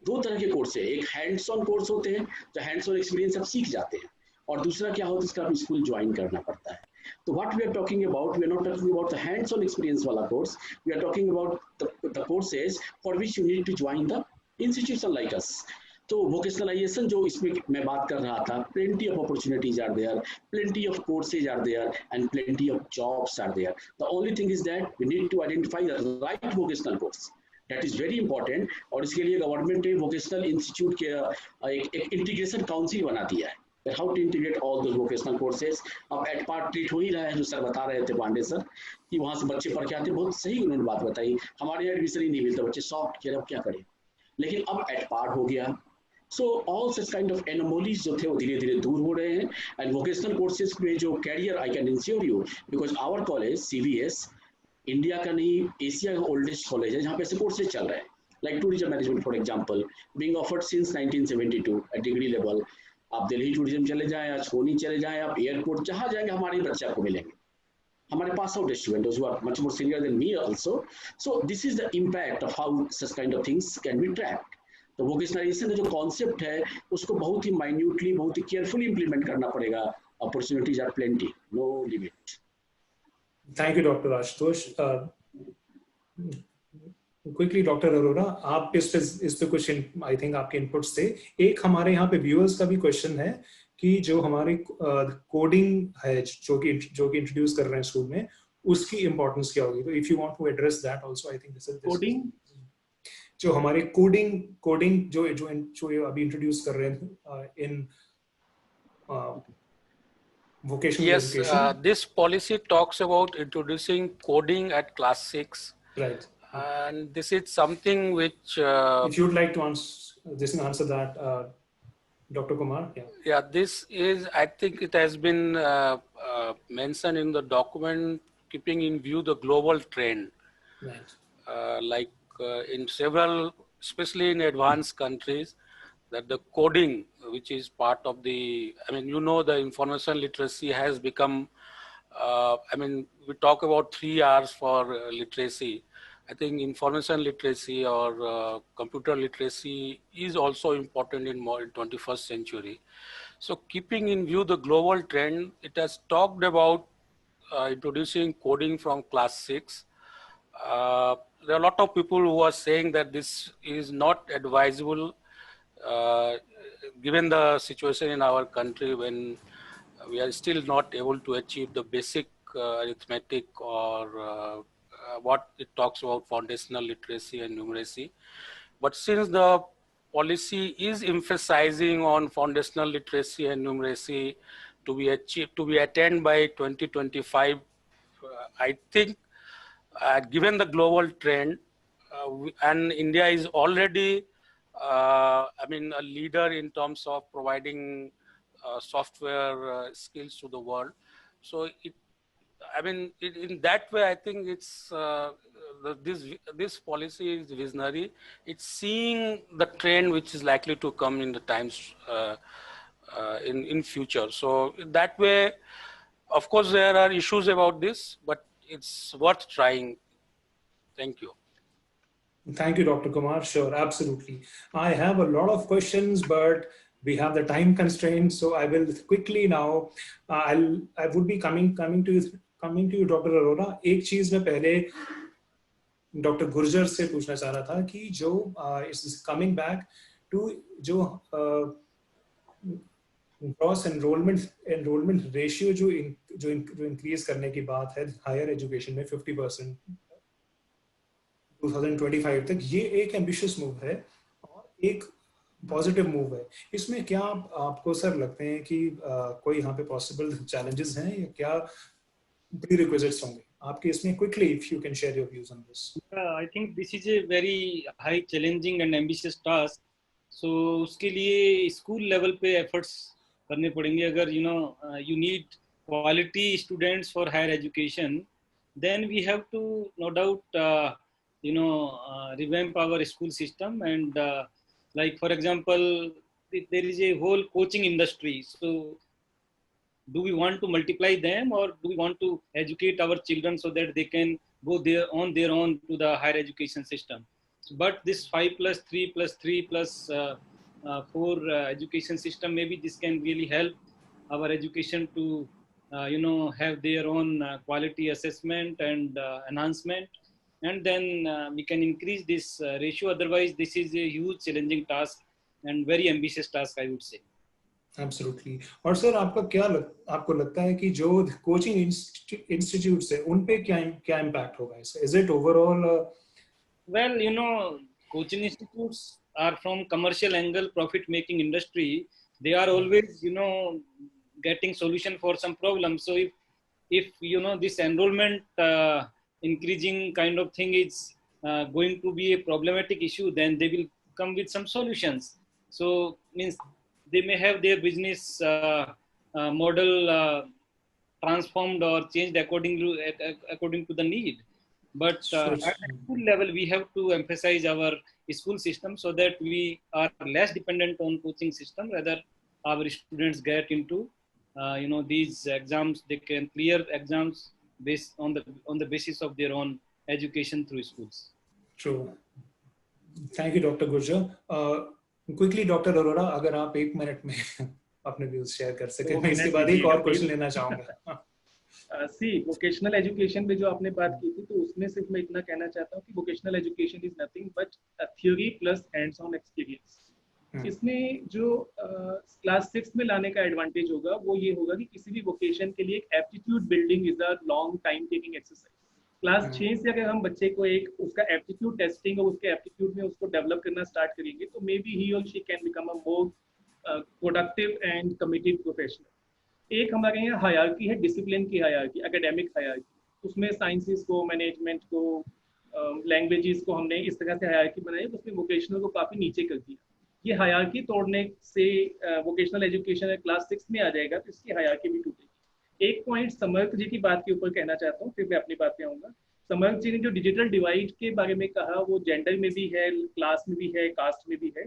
दो तरह के कोर्स है, एक हैंड्स ऑन कोर्स होते हैं जो हैंड्स ऑन एक्सपीरियंस आप सीख जाते हैं, और दूसरा क्या होता है इसका आप स्कूल ज्वाइन करना पड़ता है. तो what we are talking about, we are not talking about the hands on experience वाला course, we are talking about the courses for which you need to join the institution like us. तो vocationalisation जो इसमें मैं बात कर रहा था, plenty of opportunities are there, plenty of courses are there, and plenty of jobs are there. The only thing is that we need to identify the right vocational course. That is very important. और इसके लिए government ने vocational institute के एक integration council बना दिया है, how to integrate all those vocational courses. अब एट पार्ट ट्रीट हो ही रहा है, जो सर बता रहे थे पांडे सर कि वहाँ से बच्चे पढ़ के आते, बहुत सही उन्होंने बात बताई. हमारे यहाँ एडमिशन ही नहीं मिलता, बच्चे सॉफ्ट किया, अब क्या करें, लेकिन अब एट पार्ट हो गया. So all such kind of anomalies जो थे वो धीरे धीरे दूर हो रहे हैं. एंड वोकेशनल कोर्सेज में जो career, I can ensure you, because our college CVS India का नहीं, एशिया का ओल्डेस्ट कॉलेज है जहाँ पे ऐसे कोर्सेज चल रहे हैं, like tourism management for example, being offered since 1972 at degree level. आप दिल्ली टूरिज्म चले जाएं, आज सोनी चले जाएं, आप एयरपोर्ट जहाँ जाएंगे हमारे बच्चे आपको मिलेंगे, हमारे pass out student who are much more senior than me also. So this is the impact of how such kind of things can be tracked. तो वोकेशनलाइजेशन का जो कॉन्सेप्ट है उसको बहुत ही माइन्यूटली, बहुत ही केयरफुली इंप्लीमेंट करना पड़ेगा. Opportunities are plenty, no limit. Thank you doctor Ashutosh. Quickly doctor Arora, आप इस पे कुछ आई थिंक आपके इनपुट्स थे. एक हमारे यहाँ पे व्यूअर्स का भी क्वेश्चन है कि जो हमारी कोडिंग है जो कि इंट्रोड्यूस कर रहे हैं स्कूल में, उसकी इंपॉर्टेंस क्या होगी. तो if you want to address that also, I think this is coding, जो हमारे कोडिंग जो अभी इंट्रोड्यूस कर रहे हैं इन vocational education. This policy talks about introducing coding at class 6. Right. And this is something which... if you'd like to answer that, Dr. Kumar. Yeah, this is, I think it has been mentioned in the document, keeping in view the global trend. Right. Like in several, especially in advanced countries, that the coding, which is part of the, I mean, you know, the information literacy has become, I mean, we talk about 3 R's for literacy. I think information literacy or computer literacy is also important in more 21st century. So keeping in view the global trend, it has talked about introducing coding from class 6. There are a lot of people who are saying that this is not advisable given the situation in our country when we are still not able to achieve the basic arithmetic or what it talks about foundational literacy and numeracy. But since the policy is emphasizing on foundational literacy and numeracy to be achieved, to be attained by 2025, I think given the global trend, and India is already, I mean, a leader in terms of providing software skills to the world. So I mean, in that way, I think it's this policy is visionary. It's seeing the trend which is likely to come in the times in future. So that way, of course, there are issues about this, but it's worth trying. Thank you. Thank you, Dr. Kumar. Sure, absolutely. I have a lot of questions, but we have the time constraint, so I will quickly now. I would be coming to you, Dr. Arora. एक चीज मैं पहले doctor Gurjar से पूछना चाह रहा था कि जो इस कमिंग बैक टू जो ग्रॉस एनरोलमेंट रेशियो जो इंक्रीज करने की बात है हायर एजुकेशन में 50% 2025 तक, ये एक एम्बिशियस मूव है और एक पॉजिटिव मूव है. इसमें क्या आपको सर लगते हैं कि कोई यहाँ पे पॉसिबल चैलेंजेस हैं या क्या prerequisites होंगे आपके इसमें? Quickly, if you can share your views on this. I think this is a very high challenging and ambitious task. So उसके लिए स्कूल लेवल पे efforts करने पड़ेंगे. अगर you need quality students for higher education, then we have to no doubt revamp our school system and like for example there is a whole coaching industry. So do we want to multiply them or do we want to educate our children so that they can go on their own to the higher education system? but this 5+3+3+4 education system, maybe this can really help our education to have their own quality assessment and enhancement, and then we can increase this ratio. Otherwise this is a huge challenging task and very ambitious task, I would say. Absolutely. और sir आपको लगता है कि जो coaching institutes है उन पे क्या इम्पैक्ट होगा इससे? Is it overall well, coaching institutes are from commercial angle, profit making industry. They are always getting solution for some problem. So if this enrollment increasing kind of thing is going to be a problematic issue, then they will come with some solutions. So means they may have their business model transformed or changed according to the need. But at school level, we have to emphasize our school system so that we are less dependent on coaching system. Rather, our students get into these exams. They can clear exams based on the basis of their own education through schools. True. Thank you, Dr. Gurjar. Quickly, Dr. Arora, अगर आप 1 minute में अपने views share कर सकें, मैं इसके बाद एक और क्वेश्चन लेना चाहूंगा. वोकेशनल एजुकेशन पे जो आपने बात की थी, तो उसमें सिर्फ मैं इतना कहना चाहता हूँ कि vocational education is nothing but theory plus hands on experience. इसमें जो क्लास 6 में लाने का एडवांटेज होगा वो ये होगा कि किसी भी वोकेशन के लिए एक aptitude building is a long time taking exercise. Class 6 से अगर हम बच्चे को उसका एप्टीट्यूड टेस्टिंग और उसके एप्टीट्यूड में उसको डेवलप करना स्टार्ट करेंगे, तो मे बी ही और she can become a more productive and committed professional. एक हमारे यहाँ हायरार्की है, डिसिप्लिन की हायरार्की, एकेडमिक हायरार्की. उसमें साइंसेस को, मैनेजमेंट को, लैंग्वेजेस को हमने इस तरह से हायरार्की बनाई, उसमें वोकेशनल को काफ़ी नीचे कर दिया. ये हायरार्की तोड़ने से वोकेशनल एजुकेशन क्लास 6 में आ जाएगा तो इसकी हायरार्की भी टूटेगी. एक पॉइंट समर्थ जी की बात के ऊपर कहना चाहता हूँ, फिर मैं अपनी बात पे आऊँगा. समर्थ जी ने जो डिजिटल डिवाइड के बारे में कहा, वो जेंडर में भी है, क्लास में भी है, कास्ट में भी है.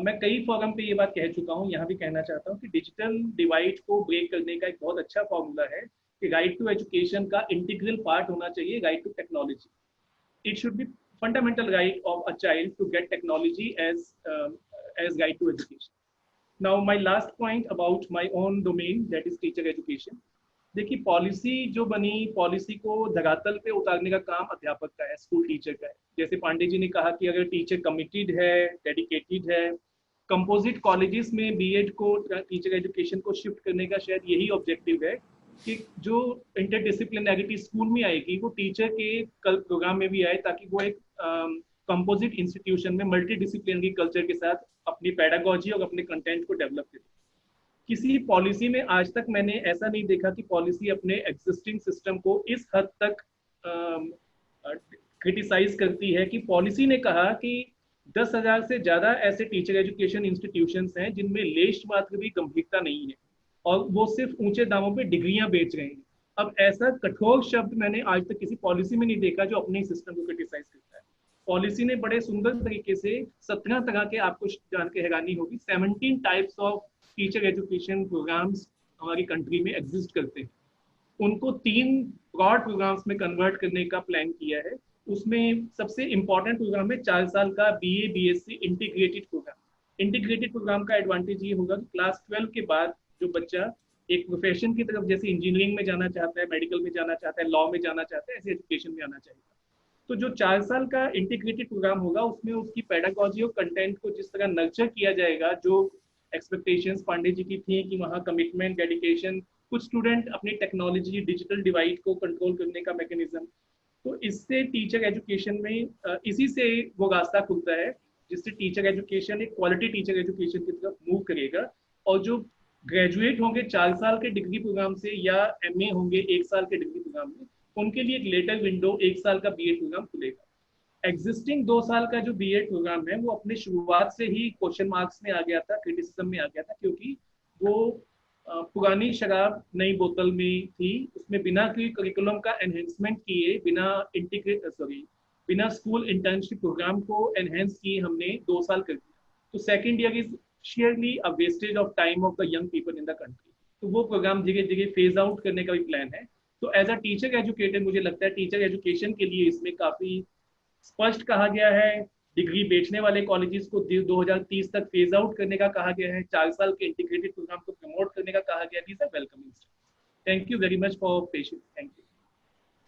मैं कई फोरम पे ये बात कह चुका हूँ, यहाँ भी कहना चाहता हूँ कि डिजिटल डिवाइड को ब्रेक करने का एक बहुत अच्छा फॉर्मूला है कि राइट टू एजुकेशन का इंटीग्रल पार्ट होना चाहिए right to technology. It should be fundamental right of a child to get technology as right to education. Now my last point about my own domain, that is teacher education. देखिए policy जो बनी, policy को धरातल पे उतारने का काम अध्यापक का है, स्कूल टीचर का है. जैसे पांडे जी ने कहा कि अगर टीचर कमिटेड है, डेडिकेटेड है, कंपोजिट कॉलेजेस में बीएड को, टीचर एजुकेशन को शिफ्ट करने का शायद यही ऑब्जेक्टिव है कि जो इंटरडिसिप्लिनरिटी स्कूल में आएगी वो टीचर के प्रोग्राम में भी आए, ताकि वो एक कंपोजिट इंस्टीट्यूशन में मल्टी डिसिप्लिनरी कल्चर के साथ अपनी पेडागोजी और अपने कंटेंट को डेवलप करें. किसी पॉलिसी में आज तक मैंने ऐसा नहीं देखा कि पॉलिसी अपने एग्जिस्टिंग सिस्टम को इस हद तक क्रिटिसाइज करती है कि पॉलिसी ने कहा कि 10,000 से ज़्यादा ऐसे टीचर एजुकेशन इंस्टीट्यूशंस हैं जिनमें लेश मात्र भी गंभीरता नहीं है और वो सिर्फ ऊंचे दामों पे डिग्रियां बेच रहे हैं. अब ऐसा कठोर शब्द मैंने आज तक किसी पॉलिसी में नहीं देखा जो अपने सिस्टम को क्रिटिसाइज करता है. पॉलिसी ने बड़े सुंदर तरीके से 17 तरह के, आपको जान के हैरानी होगी, 17 types of teacher education programmes हमारी कंट्री में एग्जिस्ट करते हैं. उनको 3 ब्रॉड प्रोग्राम्स में कन्वर्ट करने का प्लान किया है. उसमें सबसे इम्पॉर्टेंट प्रोग्राम है 4 साल का BA BSc integrated programme. Integrated programme का एडवांटेज ये होगा कि क्लास 12 के बाद जो बच्चा एक प्रोफेशन की तरफ, जैसे इंजीनियरिंग में जाना चाहता है, मेडिकल में जाना चाहता है, लॉ में जाना चाहता है, ऐसे एजुकेशन में आना चाहेगा, तो जो 4 साल का इंटीग्रेटेड प्रोग्राम होगा उसमें उसकी पेडागोजी और कंटेंट को जिस तरह नर्चर किया जाएगा, जो एक्सपेक्टेशंस पांडे जी की थी कि वहाँ कमिटमेंट, डेडिकेशन, कुछ स्टूडेंट अपनी टेक्नोलॉजी, डिजिटल डिवाइड को कंट्रोल करने का मैकेनिज्म, तो इससे टीचर एजुकेशन में इसी से वो रास्ता खुलता है जिससे टीचर एजुकेशन एक क्वालिटी टीचर एजुकेशन की तरफ मूव करेगा. और जो ग्रेजुएट होंगे 4 साल के डिग्री प्रोग्राम से या MA होंगे 1 साल के डिग्री प्रोग्राम में, उनके लिए एक लेटर विंडो 1 साल का बीएड प्रोग्राम खुलेगा. एग्जिस्टिंग 2 साल का जो बीएड प्रोग्राम है वो अपने शुरुआत से ही क्वेश्चन मार्क्स में आ गया था, क्रिटिसिज्म में आ गया था, क्योंकि वो पुरानी शराब नई बोतल में थी. उसमें बिना कोई करिकुलम का एनहेंसमेंट किए, बिना स्कूल इंटर्नशिप प्रोग्राम को एनहेंस किए हमने 2 साल कर दिया. तो second year is sheerly a wastage of time of the young people in the country. तो वो प्रोग्राम धीरे धीरे फेज आउट करने का भी प्लान है. तो एज अ टीचर एजुकेटर मुझे लगता है टीचर एजुकेशन के लिए इसमें काफ़ी स्पष्ट कहा गया है। डिग्री बेचने वाले कॉलेजेस को 2030 तक फेज आउट करने का कहा गया है। 4 साल के इंटीग्रेटेड प्रोग्राम को प्रमोट करने का कहा गया है। These are welcoming steps. Thank you very much for patience. Thank you.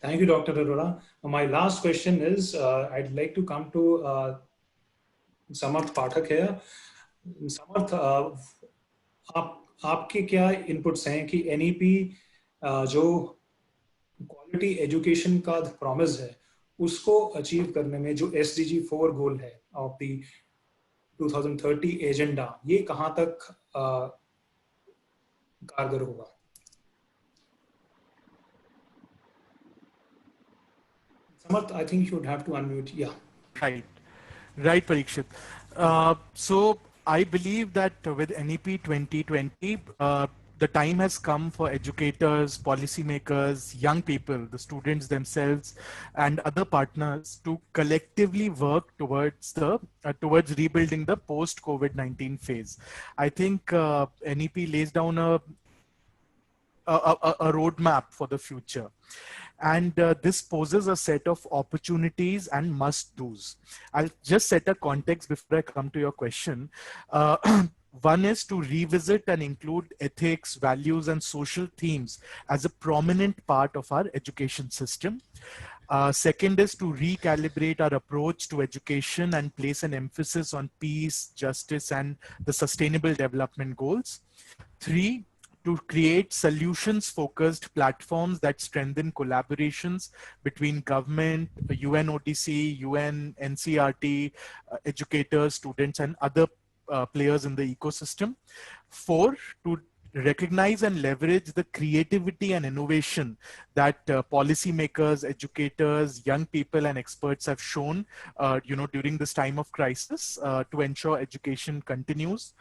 Thank you, Dr. Arora. My last question is, I'd like to come to Samarth Pathak here. Samarth, आपके क्या inputs हैं कि NEP जो quality education का promise है उसको achieve करने में जो SDG 4 गोल है ऑफ द 2030 एजेंडा, ये कहां तक कारगर होगा? Samarth, I think you would have to unmute. Yeah. Right, Parikshit. So I believe that with NEP 2020, the time has come for educators, policymakers, young people, the students themselves, and other partners to collectively work towards rebuilding the post-COVID-19 phase. I think NEP lays down a roadmap for the future. And this poses a set of opportunities and must-dos. I'll just set a context before I come to your question. One is to revisit and include ethics, values, and social themes as a prominent part of our education system. Second is to recalibrate our approach to education and place an emphasis on peace, justice, and the sustainable development goals. 3, to create solutions-focused platforms that strengthen collaborations between government, UNODC, UN, NCERT, educators, students, and other players in the ecosystem. 4, to recognize and leverage the creativity and innovation that policymakers, educators, young people, and experts have shown, during this time of crisis to ensure education continues.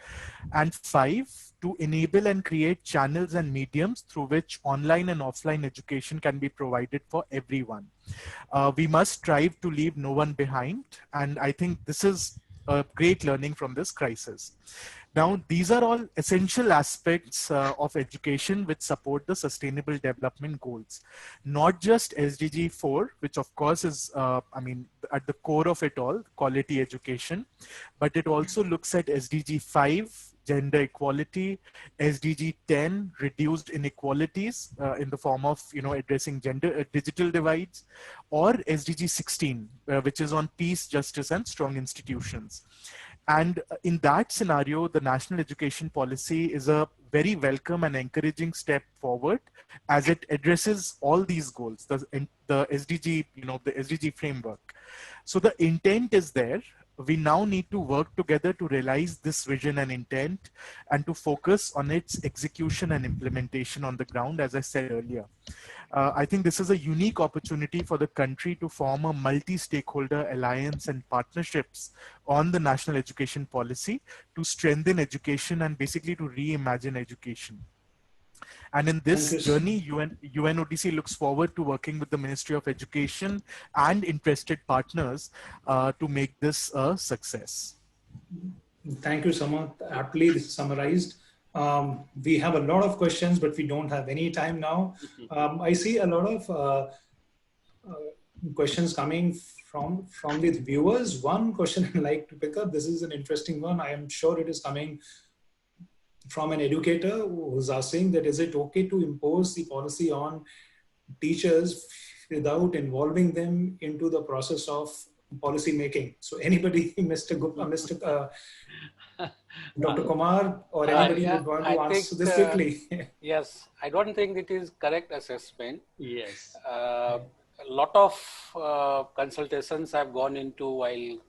And 5, to enable and create channels and mediums through which online and offline education can be provided for everyone. We must strive to leave no one behind, and I think this is a great learning from this crisis. Now, these are all essential aspects of education which support the sustainable development goals. Not just SDG 4, which of course is, at the core of it all, quality education, but it also looks at SDG 5, gender equality, SDG 10, reduced inequalities in the form of, addressing digital divides, or SDG 16, which is on peace, justice, and strong institutions. And in that scenario, the national education policy is a very welcome and encouraging step forward as it addresses all these goals, the SDG, the SDG framework. So the intent is there. We now need to work together to realize this vision and intent and to focus on its execution and implementation on the ground, as I said earlier. I think this is a unique opportunity for the country to form a multi-stakeholder alliance and partnerships on the national education policy to strengthen education and basically to reimagine education. And in this journey, UNODC looks forward to working with the Ministry of Education and interested partners to make this a success. Thank you, Samarth. Aptly summarized. We have a lot of questions, but we don't have any time now. I see a lot of questions coming from the viewers. One question I'd like to pick up, this is an interesting one. I am sure it is coming from an educator who's asking that is it okay to impose the policy on teachers without involving them into the process of policy making? So anybody, Mr. Dr. Kumar or anybody would want to answer this quickly? Yes, I don't think it is correct assessment. Yes. A lot of consultations have gone into while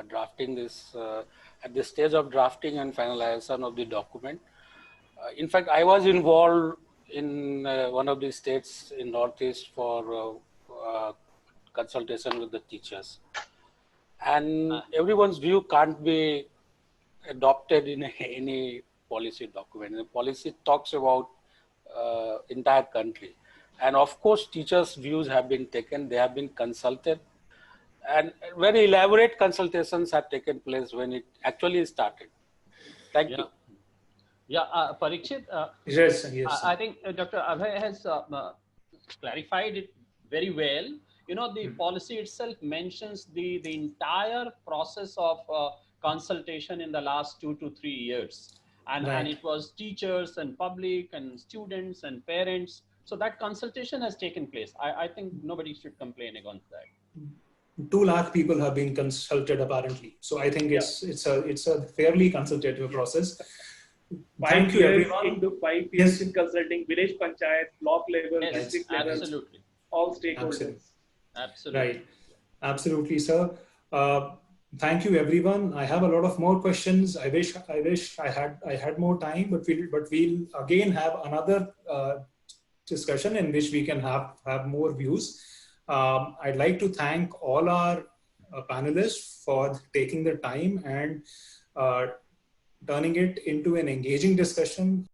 drafting this, at the stage of drafting and finalization of the document. In fact, I was involved in one of the states in Northeast for consultation with the teachers. And everyone's view can't be adopted in any policy document. The policy talks about entire country. And of course, teachers' views have been taken, they have been consulted. And very elaborate consultations have taken place when it actually started. Thank you. Yeah, Parikshit, yes. I think Dr. Abhay has clarified it very well. the policy itself mentions the entire process of consultation in the last 2 to 3 years. And it was teachers and public and students and parents. So that consultation has taken place. I think nobody should complain against that. 2 lakh people have been consulted apparently. So I think it's a fairly consultative process. Thank you everyone. Into 5 years in consulting village panchayat, block level, district level, absolutely, all stakeholders. Absolutely. Right. Absolutely, sir. Thank you everyone. I have a lot of more questions. I wish I had more time, but we'll again have another discussion in which we can have more views. I'd like to thank all our panelists for taking the time and turning it into an engaging discussion.